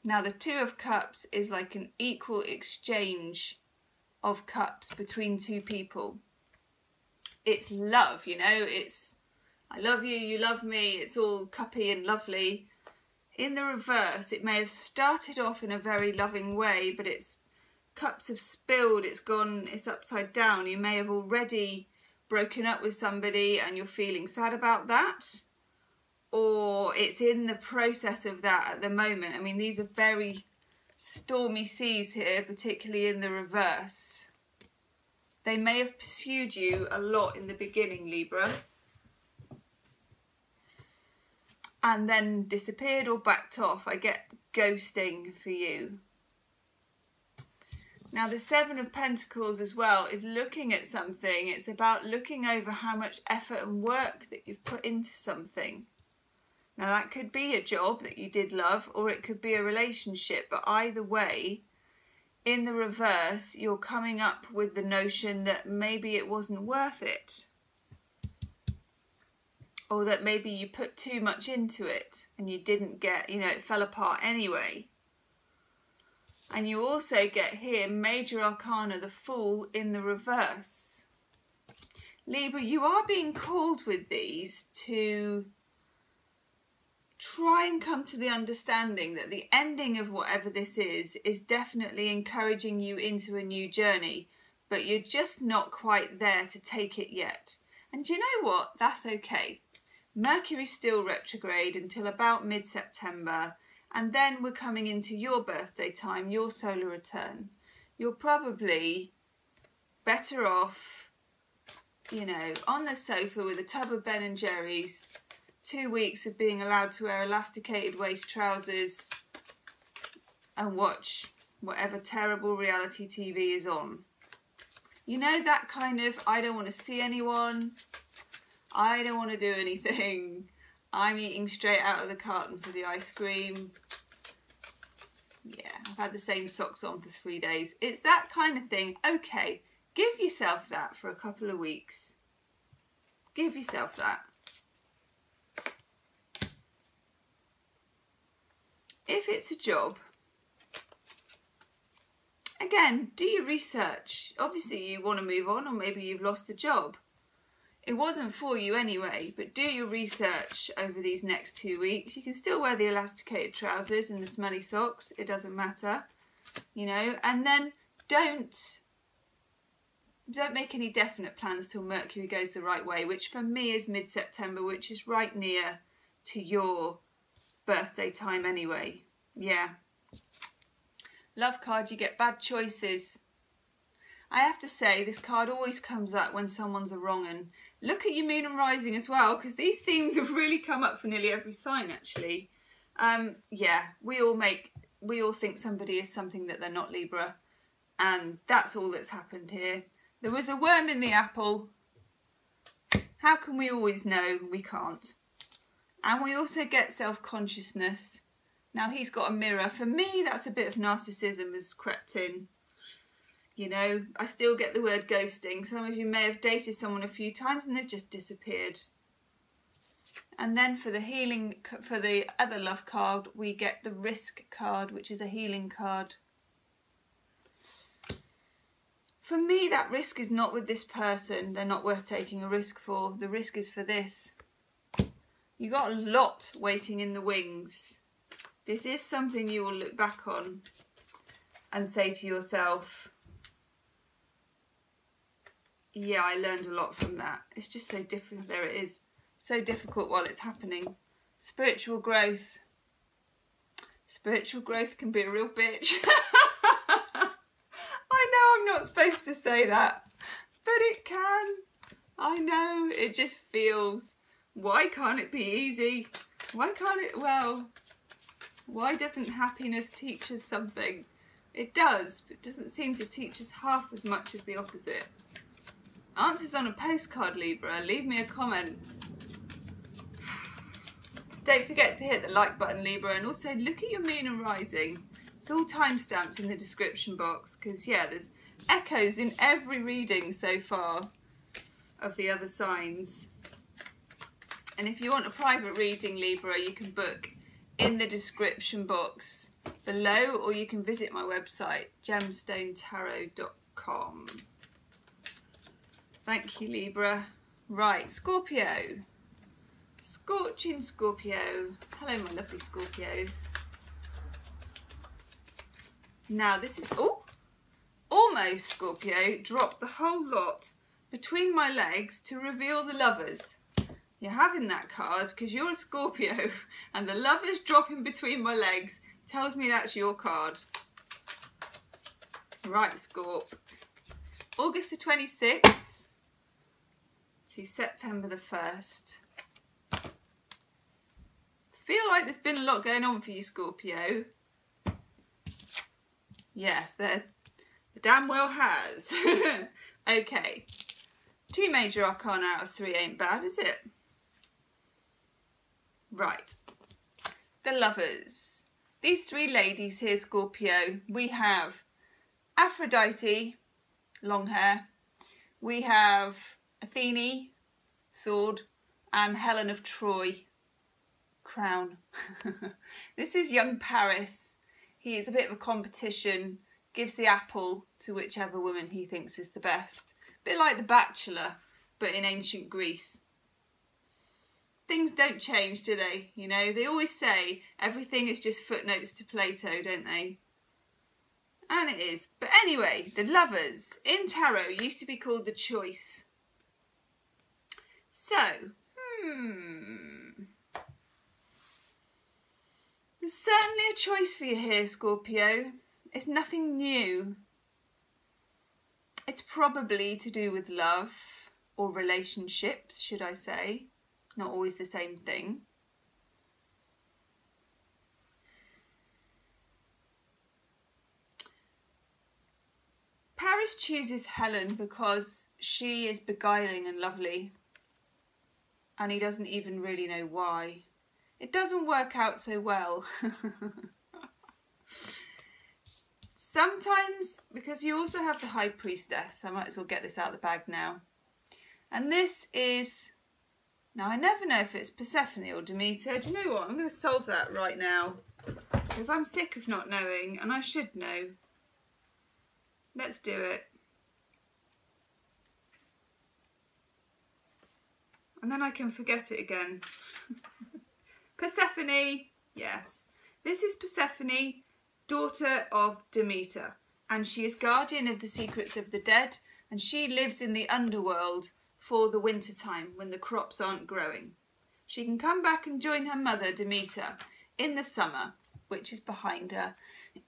Now the Two of Cups is like an equal exchange of cups between two people. It's love, you know, it's I love you, you love me, it's all cuppy and lovely. In the reverse, it may have started off in a very loving way, but it's cups have spilled, it's upside down. You may have already broken up with somebody and you're feeling sad about that, or it's in the process of that at the moment. I mean, these are very stormy seas here, particularly in the reverse. They may have pursued you a lot in the beginning, Libra. and then disappeared or backed off. I get ghosting for you. Now the Seven of Pentacles as well is looking at something. It's about looking over how much effort and work that you've put into something. Now that could be a job that you did love, or it could be a relationship, but either way, in the reverse, you're coming up with the notion that maybe it wasn't worth it. Or that maybe you put too much into it and you didn't get, you know, it fell apart anyway. And you also get here Major Arcana, the Fool, in the reverse. Libra, you are being called with these to try and come to the understanding that the ending of whatever this is definitely encouraging you into a new journey, but you're just not quite there to take it yet. And do you know what? That's okay. Mercury's still retrograde until about mid-September. And then we're coming into your birthday time, your solar return. You're probably better off, you know, on the sofa with a tub of Ben & Jerry's, 2 weeks of being allowed to wear elasticated waist trousers and watch whatever terrible reality TV is on. You know, that kind of, I don't want to see anyone, I don't want to do anything, I'm eating straight out of the carton for the ice cream. Yeah, I've had the same socks on for 3 days. It's that kind of thing. Okay, give yourself that for a couple of weeks. Give yourself that. If it's a job, again, do your research. Obviously you want to move on, or maybe you've lost the job. It wasn't for you anyway, but do your research over these next 2 weeks. You can still wear the elasticated trousers and the smelly socks. It doesn't matter, you know. And then don't make any definite plans till Mercury goes the right way, which for me is mid-September, which is right near to your birthday time anyway. Yeah. Love card, you get bad choices. I have to say, this card always comes up when someone's a wrong un. Look at your moon and rising as well, because these themes have really come up for nearly every sign, actually. Yeah, we all think somebody is something that they're not, Libra, and that's all that's happened here. There was a worm in the apple. How can we always know? We can't. And we also get self-consciousness. Now he's got a mirror. For me, that's a bit of narcissism has crept in. You know, I still get the word ghosting. Some of you may have dated someone a few times and they've just disappeared. And then for the healing, for the other love card, we get the risk card, which is a healing card. For me, that risk is not with this person. They're not worth taking a risk for. The risk is for this. You got a lot waiting in the wings. This is something you will look back on and say to yourself, yeah, I learned a lot from that. It's just so difficult. There it is. So difficult while it's happening. Spiritual growth. Spiritual growth can be a real bitch. I know I'm not supposed to say that, but it can. I know, it just feels, why can't it be easy? Why can't it, well, why doesn't happiness teach us something? It does, but it doesn't seem to teach us half as much as the opposite. Answers on a postcard, Libra. Leave me a comment. Don't forget to hit the like button, Libra, and also look at your moon and rising. It's all timestamps in the description box because, yeah, there's echoes in every reading so far of the other signs. And if you want a private reading, Libra, you can book in the description box below, or you can visit my website, gemstonetarot.com. Thank you, Libra. Right, Scorpio. Scorching Scorpio. Hello, my lovely Scorpios. Now this is, oh, almost Scorpio dropped the whole lot between my legs to reveal the lovers. You're having that card because you're a Scorpio, and the lovers dropping between my legs tells me that's your card. Right, Scorp. August the 26th to September the 1st. feel like there's been a lot going on for you, Scorpio. Yes, there damn well has. Okay. 2 major arcana out of 3 ain't bad, is it? Right. The Lovers. These 3 ladies here, Scorpio, we have Aphrodite, long hair. We have Athene, sword, and Helen of Troy, crown. This is young Paris. He is a bit of a competition, gives the apple to whichever woman he thinks is the best. A bit like The Bachelor, but in ancient Greece. Things don't change, do they? You know, they always say everything is just footnotes to Plato, don't they? And it is. But anyway, the Lovers in tarot used to be called the Choice. So, there's certainly a choice for you here, Scorpio. It's nothing new. It's probably to do with love or relationships, should I say. Not always the same thing. Paris chooses Helen because she is beguiling and lovely, and he doesn't even really know why. It doesn't work out so well. Sometimes, because you also have the High Priestess, I might as well get this out of the bag now. And this is, now I never know if it's Persephone or Demeter. Do you know what? I'm going to solve that right now, because I'm sick of not knowing, and I should know. Let's do it. And then I can forget it again. Persephone, yes. This is Persephone, daughter of Demeter, and she is guardian of the secrets of the dead, and she lives in the underworld for the winter time when the crops aren't growing. She can come back and join her mother Demeter in the summer, which is behind her,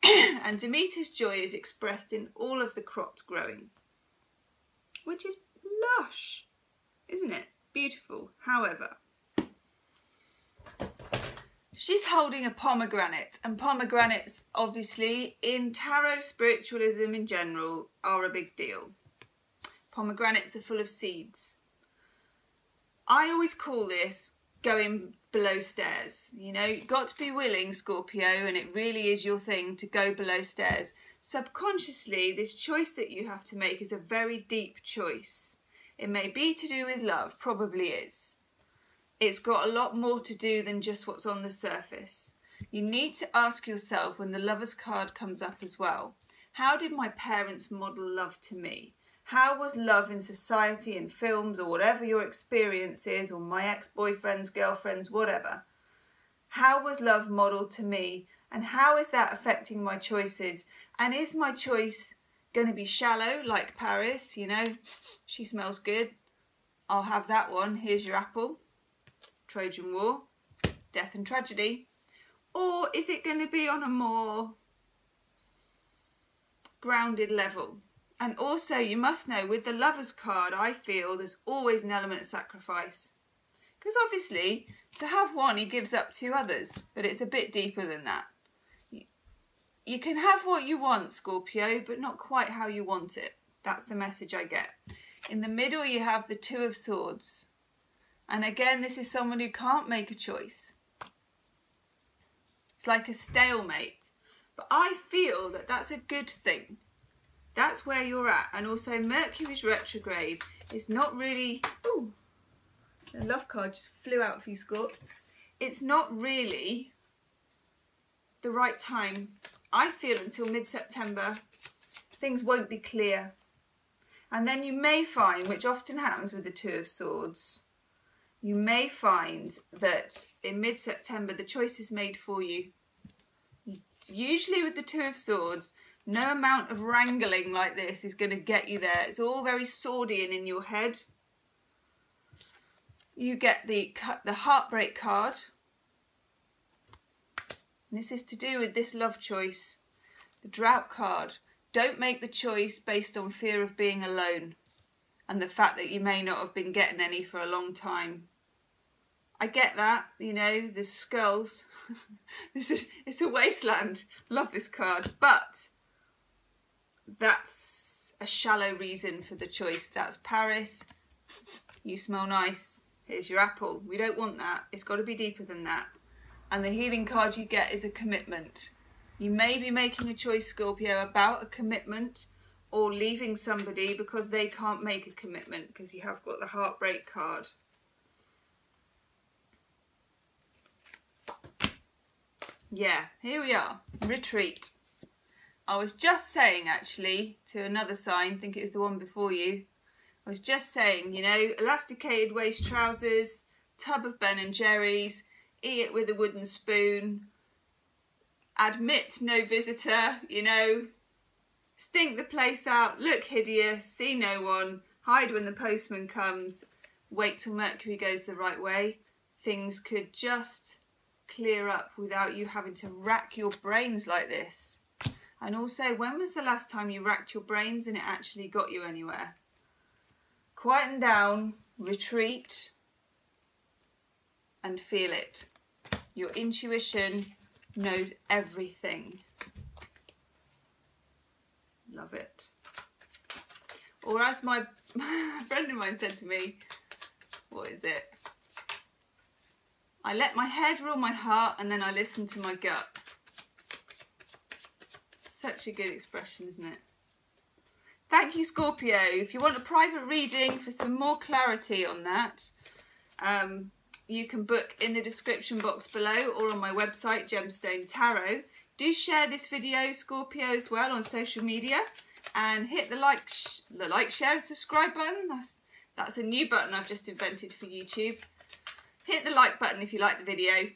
and Demeter's joy is expressed in all of the crops growing, which is lush, isn't it? Beautiful. However, she's holding a pomegranate, and pomegranates, obviously, in tarot spiritualism in general, are a big deal. Pomegranates are full of seeds. I always call this going below stairs. You know, you've got to be willing, Scorpio, and it really is your thing to go below stairs. Subconsciously, this choice that you have to make is a very deep choice. It may be to do with love, probably is. It's got a lot more to do than just what's on the surface. You need to ask yourself when the Lovers card comes up as well, how did my parents model love to me? How was love in society, in films, or whatever your experience is, or my ex-boyfriends, girlfriends, whatever? How was love modelled to me? And how is that affecting my choices? And is my choice going to be shallow, like Paris? You know, she smells good. I'll have that one. Here's your apple. Trojan War. Death and tragedy. Or is it going to be on a more grounded level? And also, you must know, with the Lovers card, I feel there's always an element of sacrifice. Because obviously, to have one, he gives up 2 others. But it's a bit deeper than that. You can have what you want, Scorpio, but not quite how you want it. That's the message I get. In the middle, you have the 2 of Swords. And again, this is someone who can't make a choice. It's like a stalemate. But I feel that that's a good thing. That's where you're at. And also Mercury's retrograde is not really... Ooh, the love card just flew out for you, Scorp. It's not really the right time. I feel until mid-September things won't be clear. And then you may find, which often happens with the 2 of Swords, you may find that in mid-September the choice is made for you. Usually with the 2 of Swords, no amount of wrangling like this is going to get you there. It's all very Swordian in your head. You get the heartbreak card. This is to do with this love choice. The drought card. Don't make the choice based on fear of being alone and the fact that you may not have been getting any for a long time. I get that, you know, the skulls. It's a wasteland. Love this card. But that's a shallow reason for the choice. That's Paris. You smell nice. Here's your apple. We don't want that. It's got to be deeper than that. And the healing card you get is a commitment. You may be making a choice, Scorpio, about a commitment or leaving somebody because they can't make a commitment, because you have got the heartbreak card. Yeah, here we are. Retreat. I was just saying, actually, to another sign, I think it was the one before you, I was just saying, you know, elasticated waist trousers, tub of Ben & Jerry's, eat it with a wooden spoon, admit no visitor, you know, stink the place out, look hideous, see no one, hide when the postman comes, wait till Mercury goes the right way. Things could just clear up without you having to rack your brains like this. And also, when was the last time you racked your brains and it actually got you anywhere? Quieten down, retreat, and feel it. Your intuition knows everything. Love it. Or as my friend of mine said to me, what is it? I let my head rule my heart and then I listen to my gut. Such a good expression, isn't it? Thank you, Scorpio. If you want a private reading for some more clarity on that, you can book in the description box below or on my website, Gemstonetarot. Do share this video, Scorpio, as well on social media, and hit the like, share and subscribe button. That's a new button I've just invented for YouTube. Hit the like button if you like the video,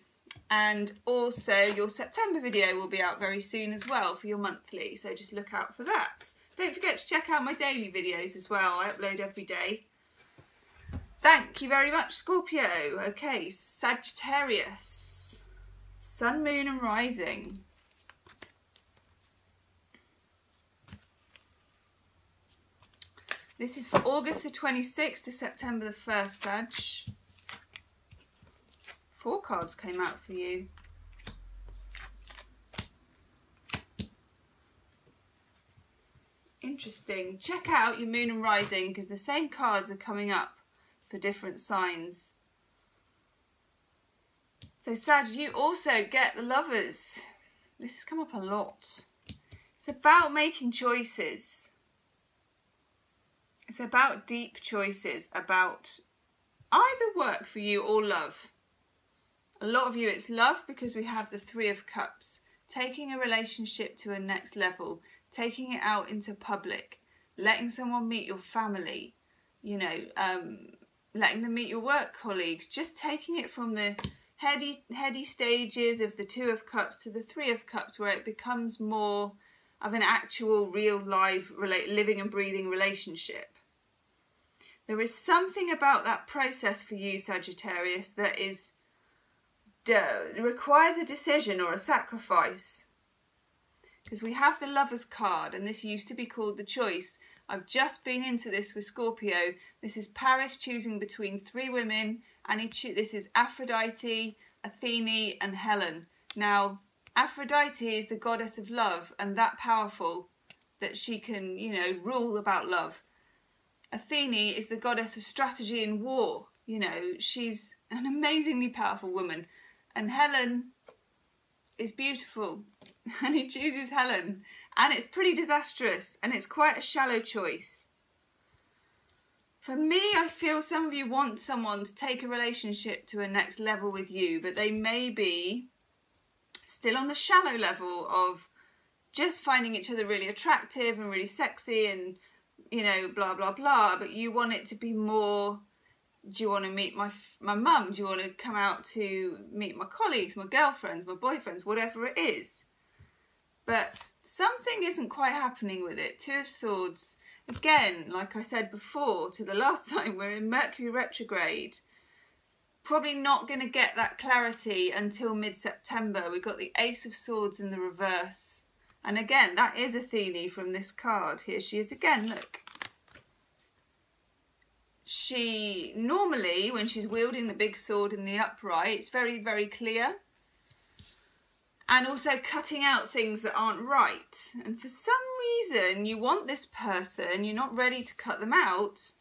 and also your September video will be out very soon as well for your monthly, so just look out for that. Don't forget to check out my daily videos as well. I upload every day. Thank you very much, Scorpio. Okay, Sagittarius. Sun, Moon and Rising. This is for August the 26th to September the 1st, Sag. 4 cards came out for you. Interesting. Check out your Moon and Rising, because the same cards are coming up for different signs. So Sag, you also get the Lovers. This has come up a lot. It's about making choices. It's about deep choices, about either work for you or love. A lot of you it's love, because we have the 3 of Cups. Taking a relationship to a next level, taking it out into public, letting someone meet your family, you know, letting them meet your work colleagues, just taking it from the heady stages of the 2 of Cups to the 3 of Cups, where it becomes more of an actual real live living and breathing relationship. There is something about that process for you, Sagittarius, that is requires a decision or a sacrifice. Because we have the Lovers card, and this used to be called the Choice. I've just been into this with Scorpio. This is Paris choosing between 3 women, and this is Aphrodite, Athene and Helen. Now, Aphrodite is the goddess of love, and that powerful that she can, you know, rule about love. Athene is the goddess of strategy and war. You know, she's an amazingly powerful woman. And Helen is beautiful, and he chooses Helen, and it's pretty disastrous, and it's quite a shallow choice. For me, I feel some of you want someone to take a relationship to a next level with you, but they may be still on the shallow level of just finding each other really attractive and really sexy and, you know, blah, blah, blah, but you want it to be more, do you want to meet my mum? Do you want to come out to meet my colleagues, my girlfriends, my boyfriends, whatever it is? But something isn't quite happening with it. 2 of Swords. Again, like I said before, to the last time, we're in Mercury retrograde. Probably not going to get that clarity until mid-September. We've got the Ace of Swords in the reverse. And again, that is Athene from this card. Here she is again, look. She normally, when she's wielding the big sword in the upright, it's very, very clear. And also cutting out things that aren't right. And for some reason, you want this person, you're not ready to cut them out,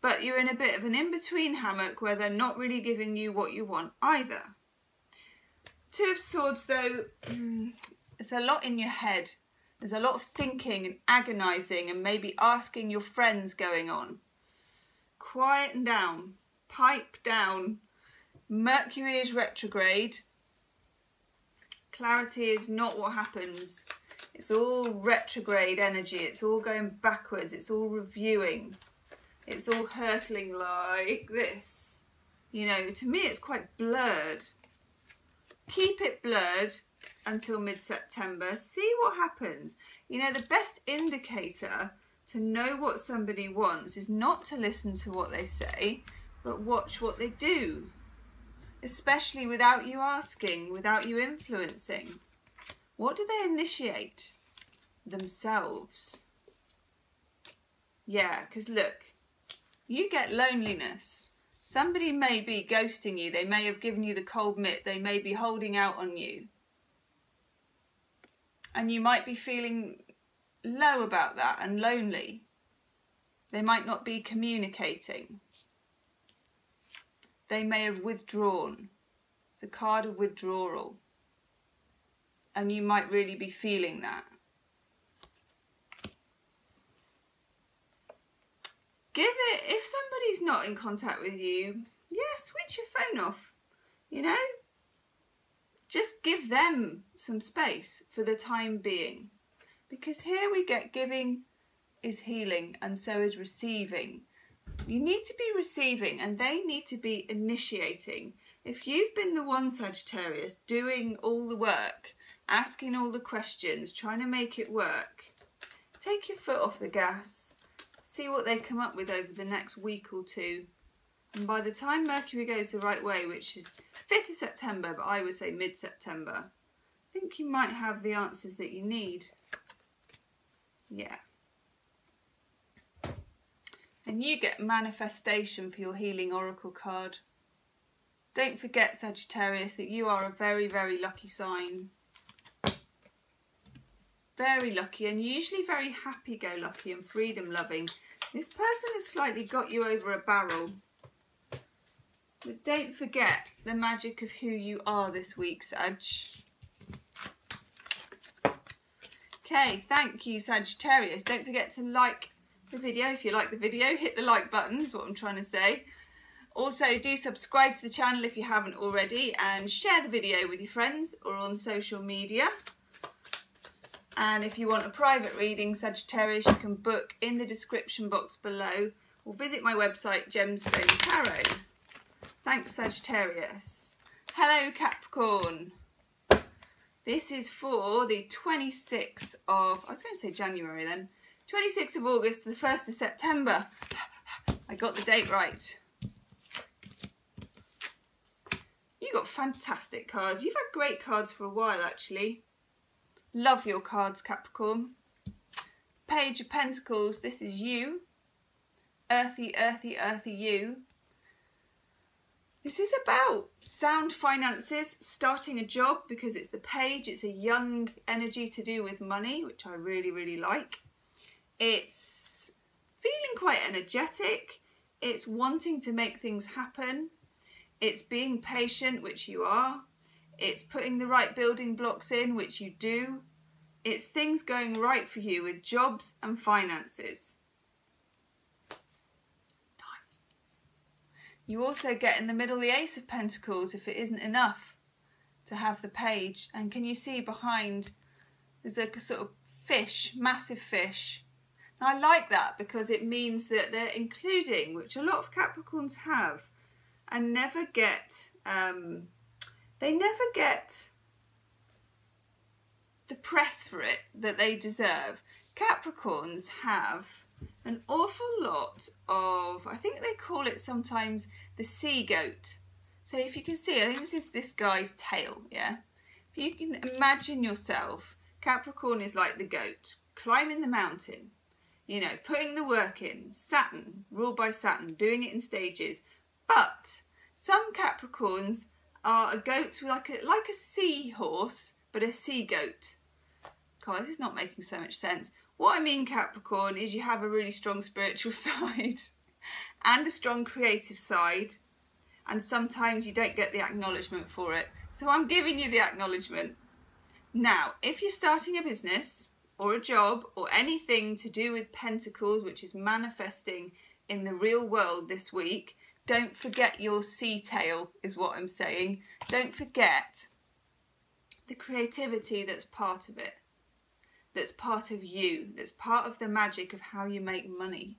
but you're in a bit of an in-between hammock where they're not really giving you what you want either. Two of Swords, though, there's a lot in your head. There's a lot of thinking and agonising and maybe asking your friends going on. Quieten down. Pipe down. Mercury is retrograde. Clarity is not what happens. It's all retrograde energy. It's all going backwards. It's all reviewing. It's all hurtling like this. You know, to me it's quite blurred. Keep it blurred until mid-September. See what happens. You know, the best indicator to know what somebody wants is not to listen to what they say, but watch what they do. Especially without you asking, without you influencing. What do they initiate? Themselves. Yeah, because look, you get loneliness. Somebody may be ghosting you. They may have given you the cold mitt. They may be holding out on you. And you might be feeling low about that and lonely. They might not be communicating. They may have withdrawn. It's a card of withdrawal. And you might really be feeling that. Give it, if somebody's not in contact with you, yeah, switch your phone off, you know? Just give them some space for the time being. Because here we get giving is healing and so is receiving. You need to be receiving and they need to be initiating. If you've been the one, Sagittarius, doing all the work, asking all the questions, trying to make it work, take your foot off the gas. See what they come up with over the next week or two. And by the time Mercury goes the right way, which is 5th of September, but I would say mid-September, I think you might have the answers that you need. Yeah. And you get manifestation for your healing oracle card. Don't forget, Sagittarius, that you are a very, very lucky sign. Very lucky and usually very happy-go-lucky and freedom-loving. This person has slightly got you over a barrel. But don't forget the magic of who you are this week, Sag. Okay, thank you, Sagittarius. Don't forget to like the video. If you like the video, hit the like button is what I'm trying to say. Also, do subscribe to the channel if you haven't already and share the video with your friends or on social media. And if you want a private reading, Sagittarius, you can book in the description box below or visit my website, Gemstonetarot. Thanks, Sagittarius. Hello, Capricorn. This is for the 26th of, I was going to say January then, 26th of August to the 1st of September. I got the date right. You got fantastic cards. You've had great cards for a while, actually. Love your cards, Capricorn. Page of Pentacles, this is you. Earthy, earthy, earthy you. This is about sound finances, starting a job because it's the page. It's a young energy to do with money, which I really, really like. It's feeling quite energetic. It's wanting to make things happen. It's being patient, which you are. It's putting the right building blocks in, which you do. It's things going right for you with jobs and finances. Nice. You also get in the middle the Ace of Pentacles if it isn't enough to have the page. And can you see behind there's a sort of fish, massive fish. And I like that because it means that they're including, which a lot of Capricorns have, and never get, they never get the press for it that they deserve. Capricorns have an awful lot of, I think they call it sometimes the sea goat. So if you can see, I think this is this guy's tail, yeah? If you can imagine yourself, Capricorn is like the goat, climbing the mountain. you know, putting the work in. Saturn, ruled by Saturn, doing it in stages. But some Capricorns are a goat with like a seahorse, but a sea goat. God, this is not making so much sense. What I mean, Capricorn, is you have a really strong spiritual side and a strong creative side, and sometimes you don't get the acknowledgement for it. So I'm giving you the acknowledgement. Now, if you're starting a business or a job or anything to do with pentacles, which is manifesting in the real world this week, don't forget your sea tail, is what I'm saying. Don't forget the creativity that's part of it, that's part of you, that's part of the magic of how you make money.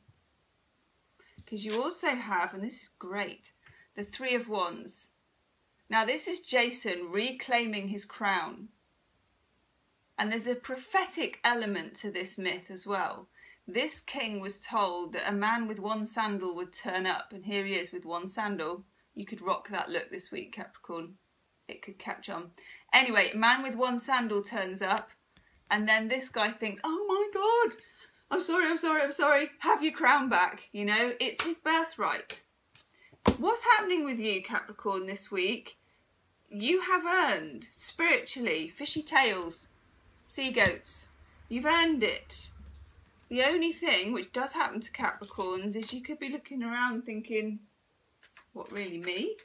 Because you also have, and this is great, the Three of Wands. Now this is Jason reclaiming his crown. And there's a prophetic element to this myth as well. This king was told that a man with one sandal would turn up, and here he is with one sandal. You could rock that look this week, Capricorn. It could catch on. Anyway, a man with one sandal turns up, and then this guy thinks, oh my God, I'm sorry, have your crown back. You know, it's his birthright. What's happening with you, Capricorn, this week? You have earned, spiritually, fishy tails, sea goats. You've earned it. The only thing which does happen to Capricorns is you could be looking around thinking, what, really, me?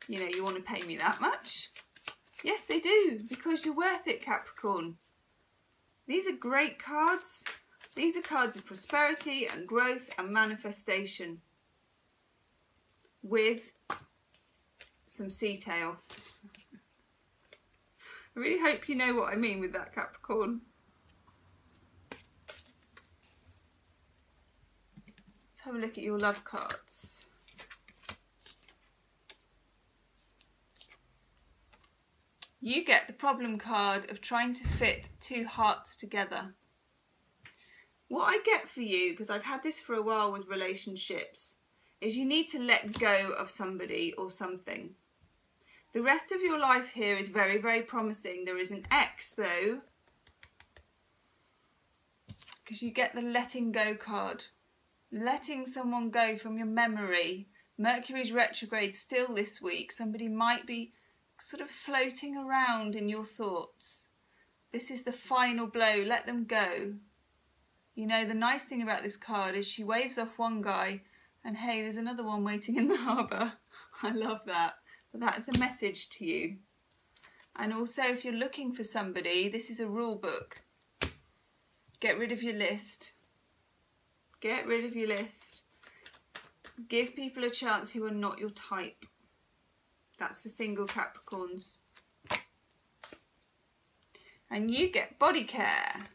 You know, you want to pay me that much? Yes, they do, because you're worth it, Capricorn. These are great cards. These are cards of prosperity and growth and manifestation with some sea tail. I really hope you know what I mean with that, Capricorn. Let's have a look at your love cards. You get the problem card of trying to fit two hearts together. What I get for you, because I've had this for a while with relationships, is you need to let go of somebody or something. The rest of your life here is very, very promising. There is an X though, because you get the letting go card. Letting someone go from your memory. Mercury's retrograde still this week. Somebody might be sort of floating around in your thoughts. This is the final blow. Let them go. You know, the nice thing about this card is she waves off one guy and hey, there's another one waiting in the harbour. I love that. But that's a message to you. And also, if you're looking for somebody, this is a rule book. Get rid of your list. Get rid of your list. Give people a chance who are not your type. That's for single Capricorns. And you get body care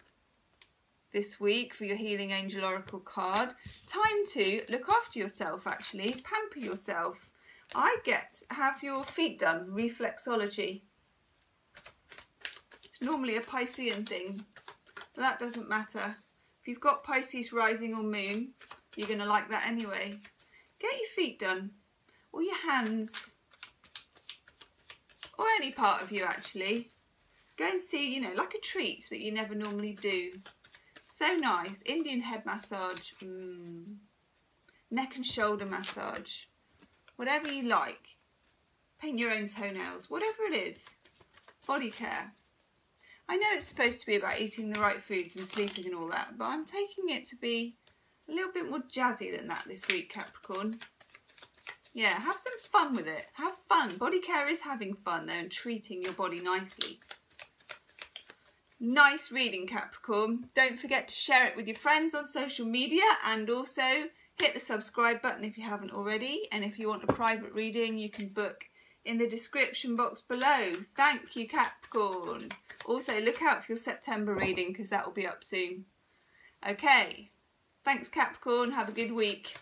this week for your Healing Angel Oracle card. Time to look after yourself, actually. Pamper yourself. I get to have your feet done, reflexology. It's normally a Piscean thing, but that doesn't matter. If you've got Pisces rising or moon, you're going to like that anyway. Get your feet done, or your hands, or any part of you actually. Go and see, you know, like a treat that you never normally do. So nice. Indian head massage, neck and shoulder massage, whatever you like. Paint your own toenails, whatever it is. Body care. I know it's supposed to be about eating the right foods and sleeping and all that, but I'm taking it to be a little bit more jazzy than that this week, Capricorn. Yeah, have some fun with it. Have fun. Body care is having fun though, and treating your body nicely. Nice reading, Capricorn. Don't forget to share it with your friends on social media, and also hit the subscribe button if you haven't already. And if you want a private reading, you can book in the description box below. Thank you, Capricorn. Also, look out for your September reading because that will be up soon. Okay, thanks, Capricorn. Have a good week.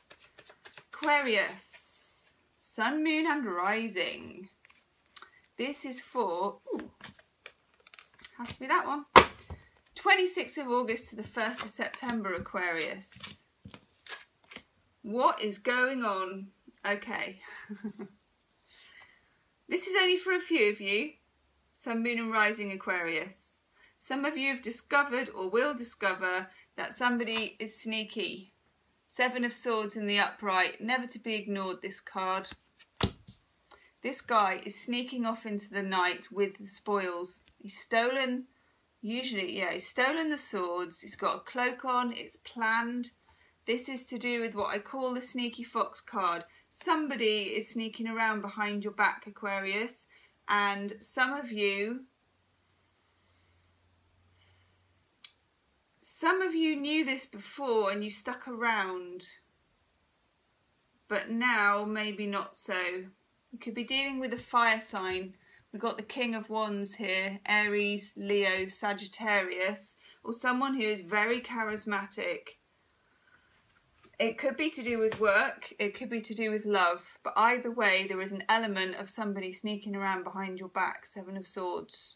Aquarius, Sun, Moon and Rising. This is for, has to be that one. 26th of August to the 1st of September, Aquarius. What is going on? Okay. This is only for a few of you. Sun, Moon and Rising Aquarius. Some of you have discovered or will discover that somebody is sneaky. Seven of Swords in the upright, never to be ignored, this card. This guy is sneaking off into the night with the spoils. He's stolen, usually, yeah, he's stolen the swords. He's got a cloak on, it's planned. This is to do with what I call the sneaky fox card. Somebody is sneaking around behind your back, Aquarius, and some of you knew this before and you stuck around, but now maybe not so. You could be dealing with a fire sign. We've got the King of Wands here, Aries, Leo, Sagittarius, or someone who is very charismatic. It could be to do with work, it could be to do with love, but either way there is an element of somebody sneaking around behind your back, Seven of Swords.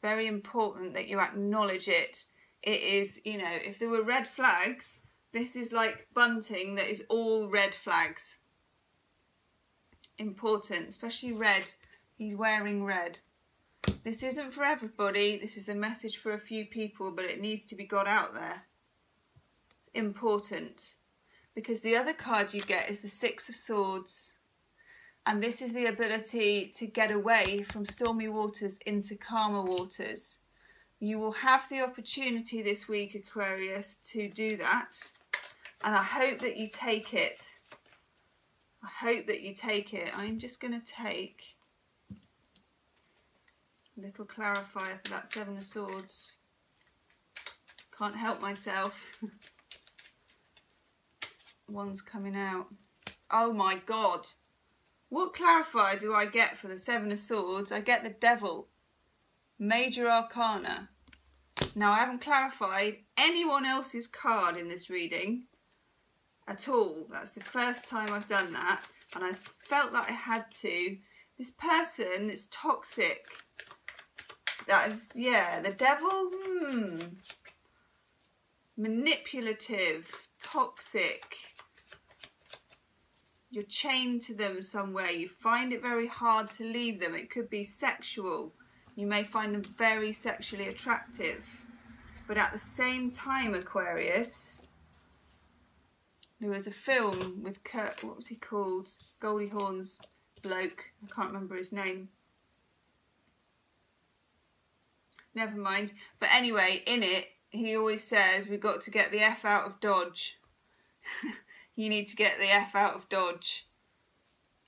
Very important that you acknowledge it. It is, you know, if there were red flags, this is like bunting that is all red flags. Important, especially red. He's wearing red. This isn't for everybody. This is a message for a few people, but it needs to be got out there. It's important. Because the other card you get is the Six of Swords. And this is the ability to get away from stormy waters into calmer waters. You will have the opportunity this week, Aquarius, to do that. And I hope that you take it. I hope that you take it. I'm just going to take a little clarifier for that Seven of Swords. Can't help myself. One's coming out. Oh my God. What clarifier do I get for the Seven of Swords? I get the Devil. Major Arcana. Now I haven't clarified anyone else's card in this reading at all. That's the first time I've done that, and I felt that I had to. This person is toxic. That is, yeah, the Devil, manipulative, toxic. You're chained to them somewhere. You find it very hard to leave them. It could be sexual. You may find them very sexually attractive. But at the same time, Aquarius, there was a film with Kurt, what was he called? Goldie Hawn's bloke. I can't remember his name. Never mind. But anyway, in it, he always says, we've got to get the F out of Dodge. You need to get the F out of Dodge.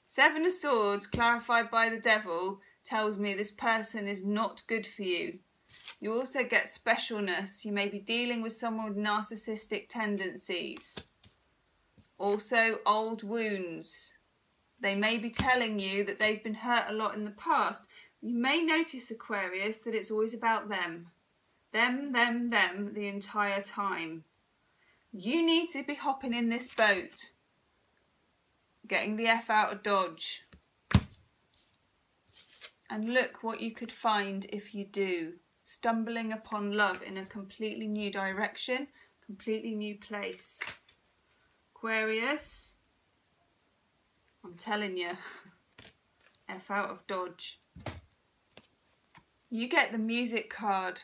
Seven of Swords, clarified by the Devil, tells me this person is not good for you. You also get specialness. You may be dealing with someone with narcissistic tendencies. Also, old wounds. They may be telling you that they've been hurt a lot in the past. You may notice, Aquarius, that it's always about them. Them, the entire time. You need to be hopping in this boat. Getting the F out of Dodge. And look what you could find if you do. Stumbling upon love in a completely new direction, completely new place. Aquarius, I'm telling you, F out of Dodge. You get the music card.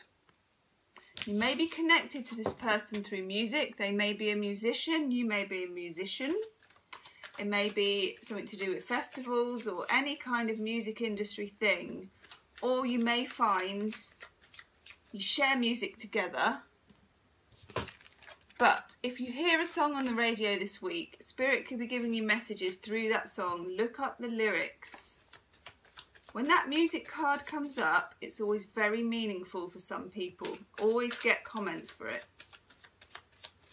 You may be connected to this person through music. They may be a musician. You may be a musician. It may be something to do with festivals or any kind of music industry thing. Or you may find you share music together. But if you hear a song on the radio this week, Spirit could be giving you messages through that song. Look up the lyrics. When that music card comes up, it's always very meaningful for some people. Always get comments for it.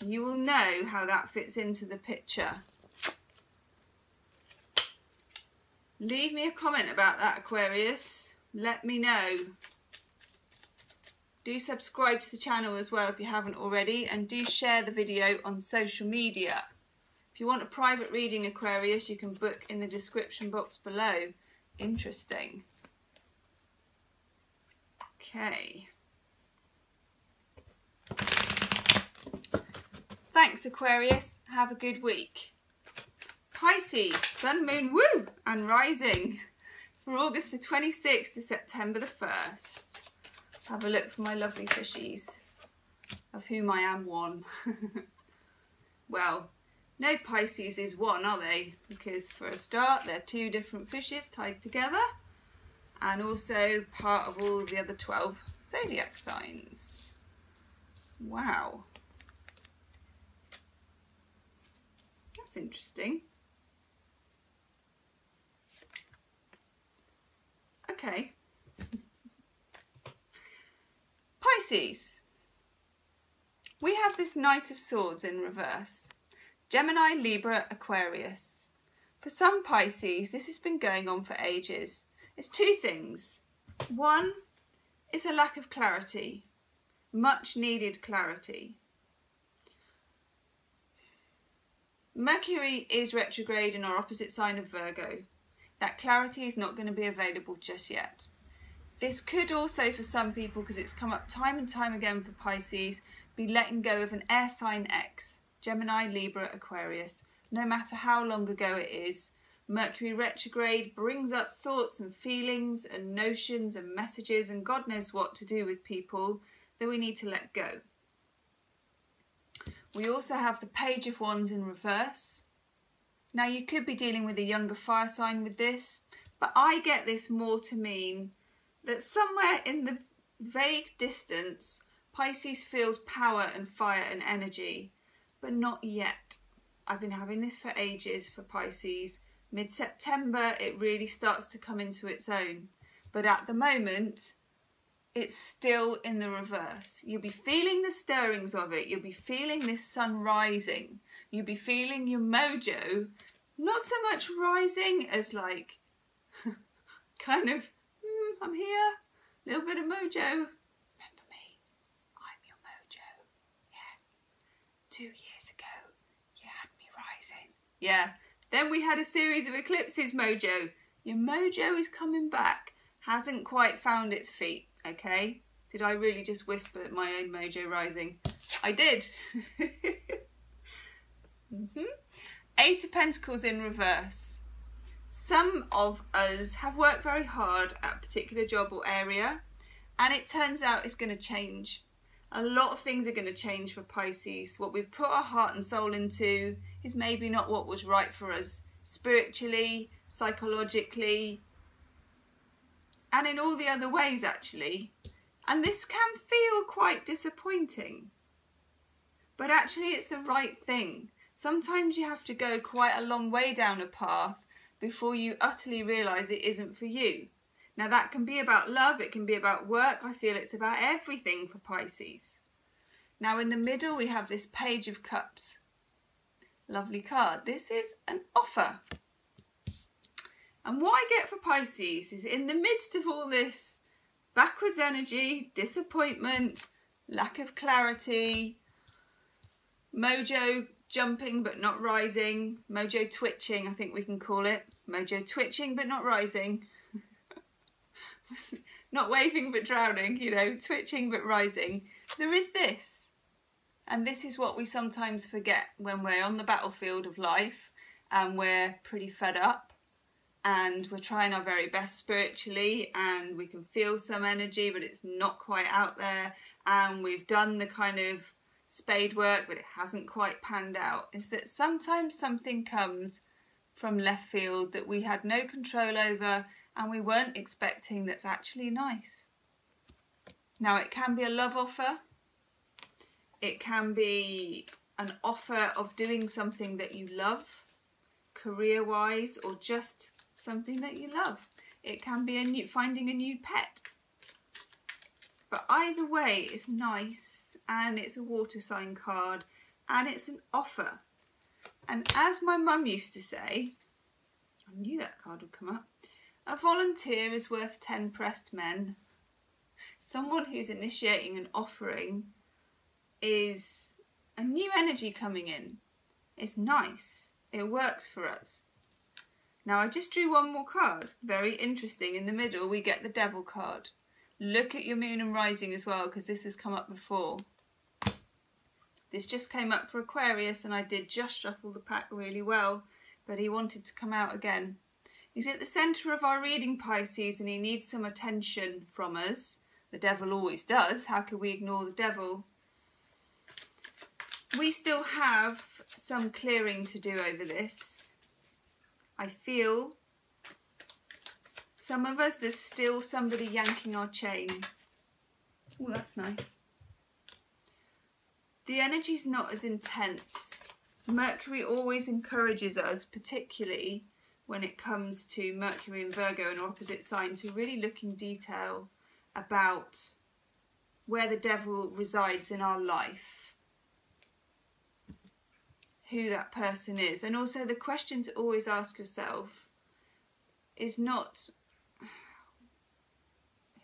You will know how that fits into the picture. Leave me a comment about that, Aquarius. Let me know. Do subscribe to the channel as well if you haven't already, and do share the video on social media. If you want a private reading, Aquarius, you can book in the description box below. Interesting. Okay. Thanks, Aquarius. Have a good week. Pisces, Sun, Moon, woo, and Rising for August the 26th to September the 1st. Let's have a look for my lovely fishies. of whom I am one. Well, no Pisces is one, are they? Because for a start, they're two different fishes tied together, and also part of all the other 12 zodiac signs. Wow. That's interesting. Okay. Pisces. We have this Knight of Swords in reverse. Gemini, Libra, Aquarius. For some Pisces, this has been going on for ages. It's two things. One is a lack of clarity, much needed clarity. Mercury is retrograde in our opposite sign of Virgo. That clarity is not going to be available just yet. This could also, for some people, because it's come up time and time again for Pisces, be letting go of an air sign X, Gemini, Libra, Aquarius. No matter how long ago it is, Mercury retrograde brings up thoughts and feelings and notions and messages and God knows what to do with people that we need to let go. We also have the Page of Wands in reverse. Now you could be dealing with a younger fire sign with this, but I get this more to mean that somewhere in the vague distance, Pisces feels power and fire and energy, but not yet. I've been having this for ages for Pisces. Mid-September, it really starts to come into its own. But at the moment, it's still in the reverse. You'll be feeling the stirrings of it. You'll be feeling this sun rising. You'll be feeling your mojo, not so much rising as like, kind of, I'm here, little bit of mojo. Remember me, I'm your mojo. Yeah. 2 years ago, you had me rising. Yeah. Then we had a series of eclipses mojo. Your mojo is coming back. Hasn't quite found its feet, okay? Did I really just whisper my own mojo rising? I did. Eight of Pentacles in reverse. Some of us have worked very hard at a particular job or area, and it turns out it's going to change. A lot of things are going to change for Pisces. What we've put our heart and soul into is maybe not what was right for us spiritually, psychologically, and in all the other ways actually. And this can feel quite disappointing, but actually it's the right thing. Sometimes you have to go quite a long way down a path before you utterly realise it isn't for you. Now that can be about love, it can be about work. I feel it's about everything for Pisces. Now in the middle we have this Page of Cups. Lovely card. This is an offer. And what I get for Pisces is in the midst of all this backwards energy, disappointment, lack of clarity, mojo jumping but not rising, mojo twitching I think we can call it, mojo twitching but not rising, not waving but drowning, you know, twitching but rising. There is this, and this is what we sometimes forget when we're on the battlefield of life and we're pretty fed up and we're trying our very best spiritually and we can feel some energy but it's not quite out there, and we've done the kind of spade work but it hasn't quite panned out, is that sometimes something comes from left field that we had no control over and we weren't expecting, that's actually nice. Now it can be a love offer, it can be an offer of doing something that you love career wise, or just something that you love. It can be finding a new pet, but either way it's nice, and it's a water sign card and it's an offer. And as my mum used to say, I knew that card would come up, a volunteer is worth 10 pressed men. Someone who's initiating an offering is a new energy coming in. It's nice, it works for us. Now I just drew one more card, very interesting. In the middle we get the Devil card. Look at your moon and rising as well, because this has come up before. This just came up for Aquarius and I did just shuffle the pack really well, but he wanted to come out again. He's at the centre of our reading, Pisces, and he needs some attention from us. The Devil always does. How can we ignore the Devil? We still have some clearing to do over this. I feel some of us, there's still somebody yanking our chain. Oh, that's nice. The energy's not as intense. Mercury always encourages us, particularly when it comes to Mercury and Virgo and opposite sign, to really look in detail about where the devil resides in our life, who that person is. And also the question to always ask yourself is not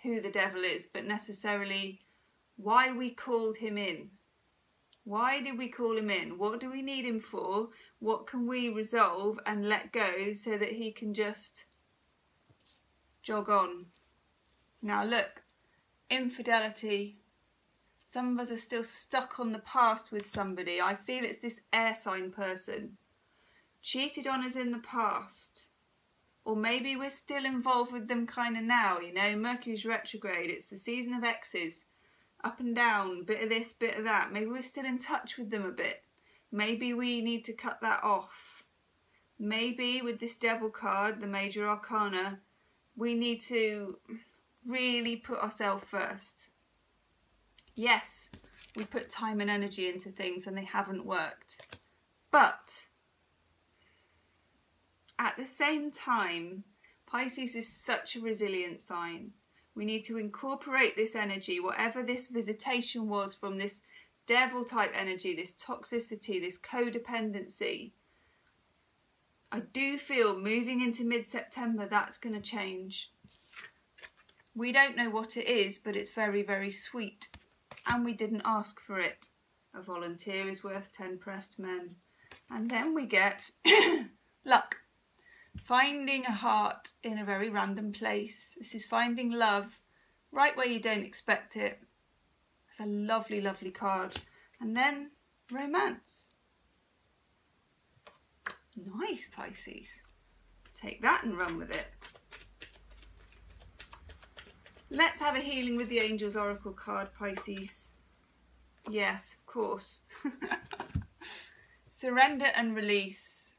who the devil is, but necessarily why we called him in. Why did we call him in? What do we need him for? What can we resolve and let go so that he can just jog on? Now look, infidelity. Some of us are still stuck on the past with somebody. I feel it's this air sign person. Cheated on us in the past. Or maybe we're still involved with them kind of now, you know. Mercury's retrograde. It's the season of X's. Up and down, bit of this, bit of that. Maybe we're still in touch with them a bit. Maybe we need to cut that off. Maybe with this devil card, the major arcana, we need to really put ourselves first. Yes, we put time and energy into things and they haven't worked. But at the same time, Pisces is such a resilient sign. We need to incorporate this energy, whatever this visitation was from this devil type energy, this toxicity, this codependency. I do feel moving into mid-September, that's going to change. We don't know what it is, but it's very, very sweet. And we didn't ask for it. A volunteer is worth 10 pressed men. And then we get luck. Finding a heart in a very random place. This is finding love right where you don't expect it. It's a lovely, lovely card. And then romance. Nice, Pisces. Take that and run with it. Let's have a healing with the Angels Oracle card, Pisces. Yes, of course. Surrender and release.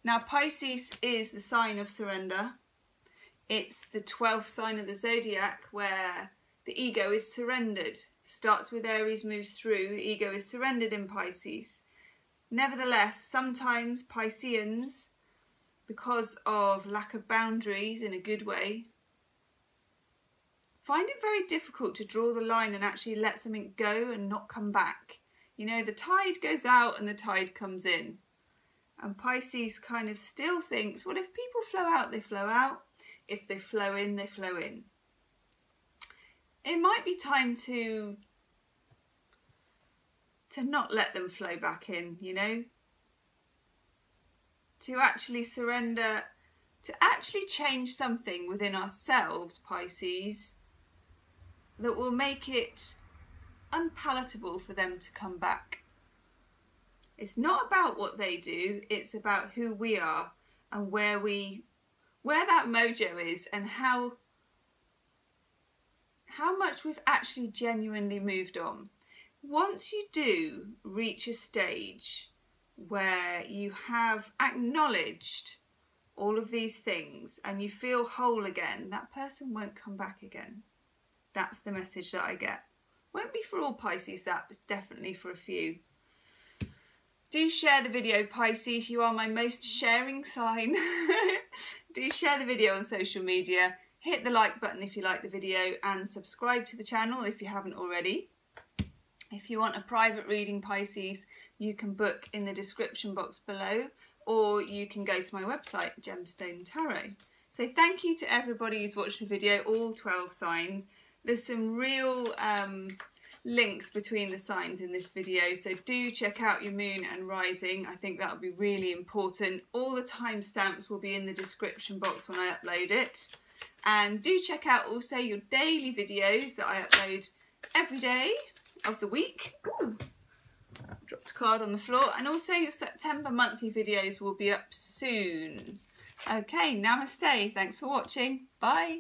Now, Pisces is the sign of surrender. It's the 12th sign of the Zodiac where the ego is surrendered. Starts with Aries, moves through. The ego is surrendered in Pisces. Nevertheless, sometimes Pisceans, because of lack of boundaries in a good way, find it very difficult to draw the line and actually let something go and not come back. You know, the tide goes out and the tide comes in. And Pisces kind of still thinks, well, if people flow out, they flow out. If they flow in, they flow in. It might be time to not let them flow back in, you know. To actually surrender, to actually change something within ourselves, Pisces, that will make it unpalatable for them to come back. It's not about what they do, it's about who we are and where that mojo is and how much we've actually genuinely moved on. Once you do reach a stage where you have acknowledged all of these things and you feel whole again, that person won't come back again. That's the message that I get. Won't be for all Pisces, that's definitely for a few. Do share the video, Pisces. You are my most sharing sign. Do share the video on social media. Hit the like button if you like the video and subscribe to the channel if you haven't already. If you want a private reading, Pisces, you can book in the description box below or you can go to my website, Gemstonetarot. So thank you to everybody who's watched the video, all 12 signs. There's some real links between the signs in this video, so do check out your moon and rising. I think that will be really important. All the timestamps will be in the description box when I upload it, and do check out also your daily videos that I upload every day of the week. Ooh, dropped a card on the floor. And also your September monthly videos will be up soon. Okay, namaste, thanks for watching, bye.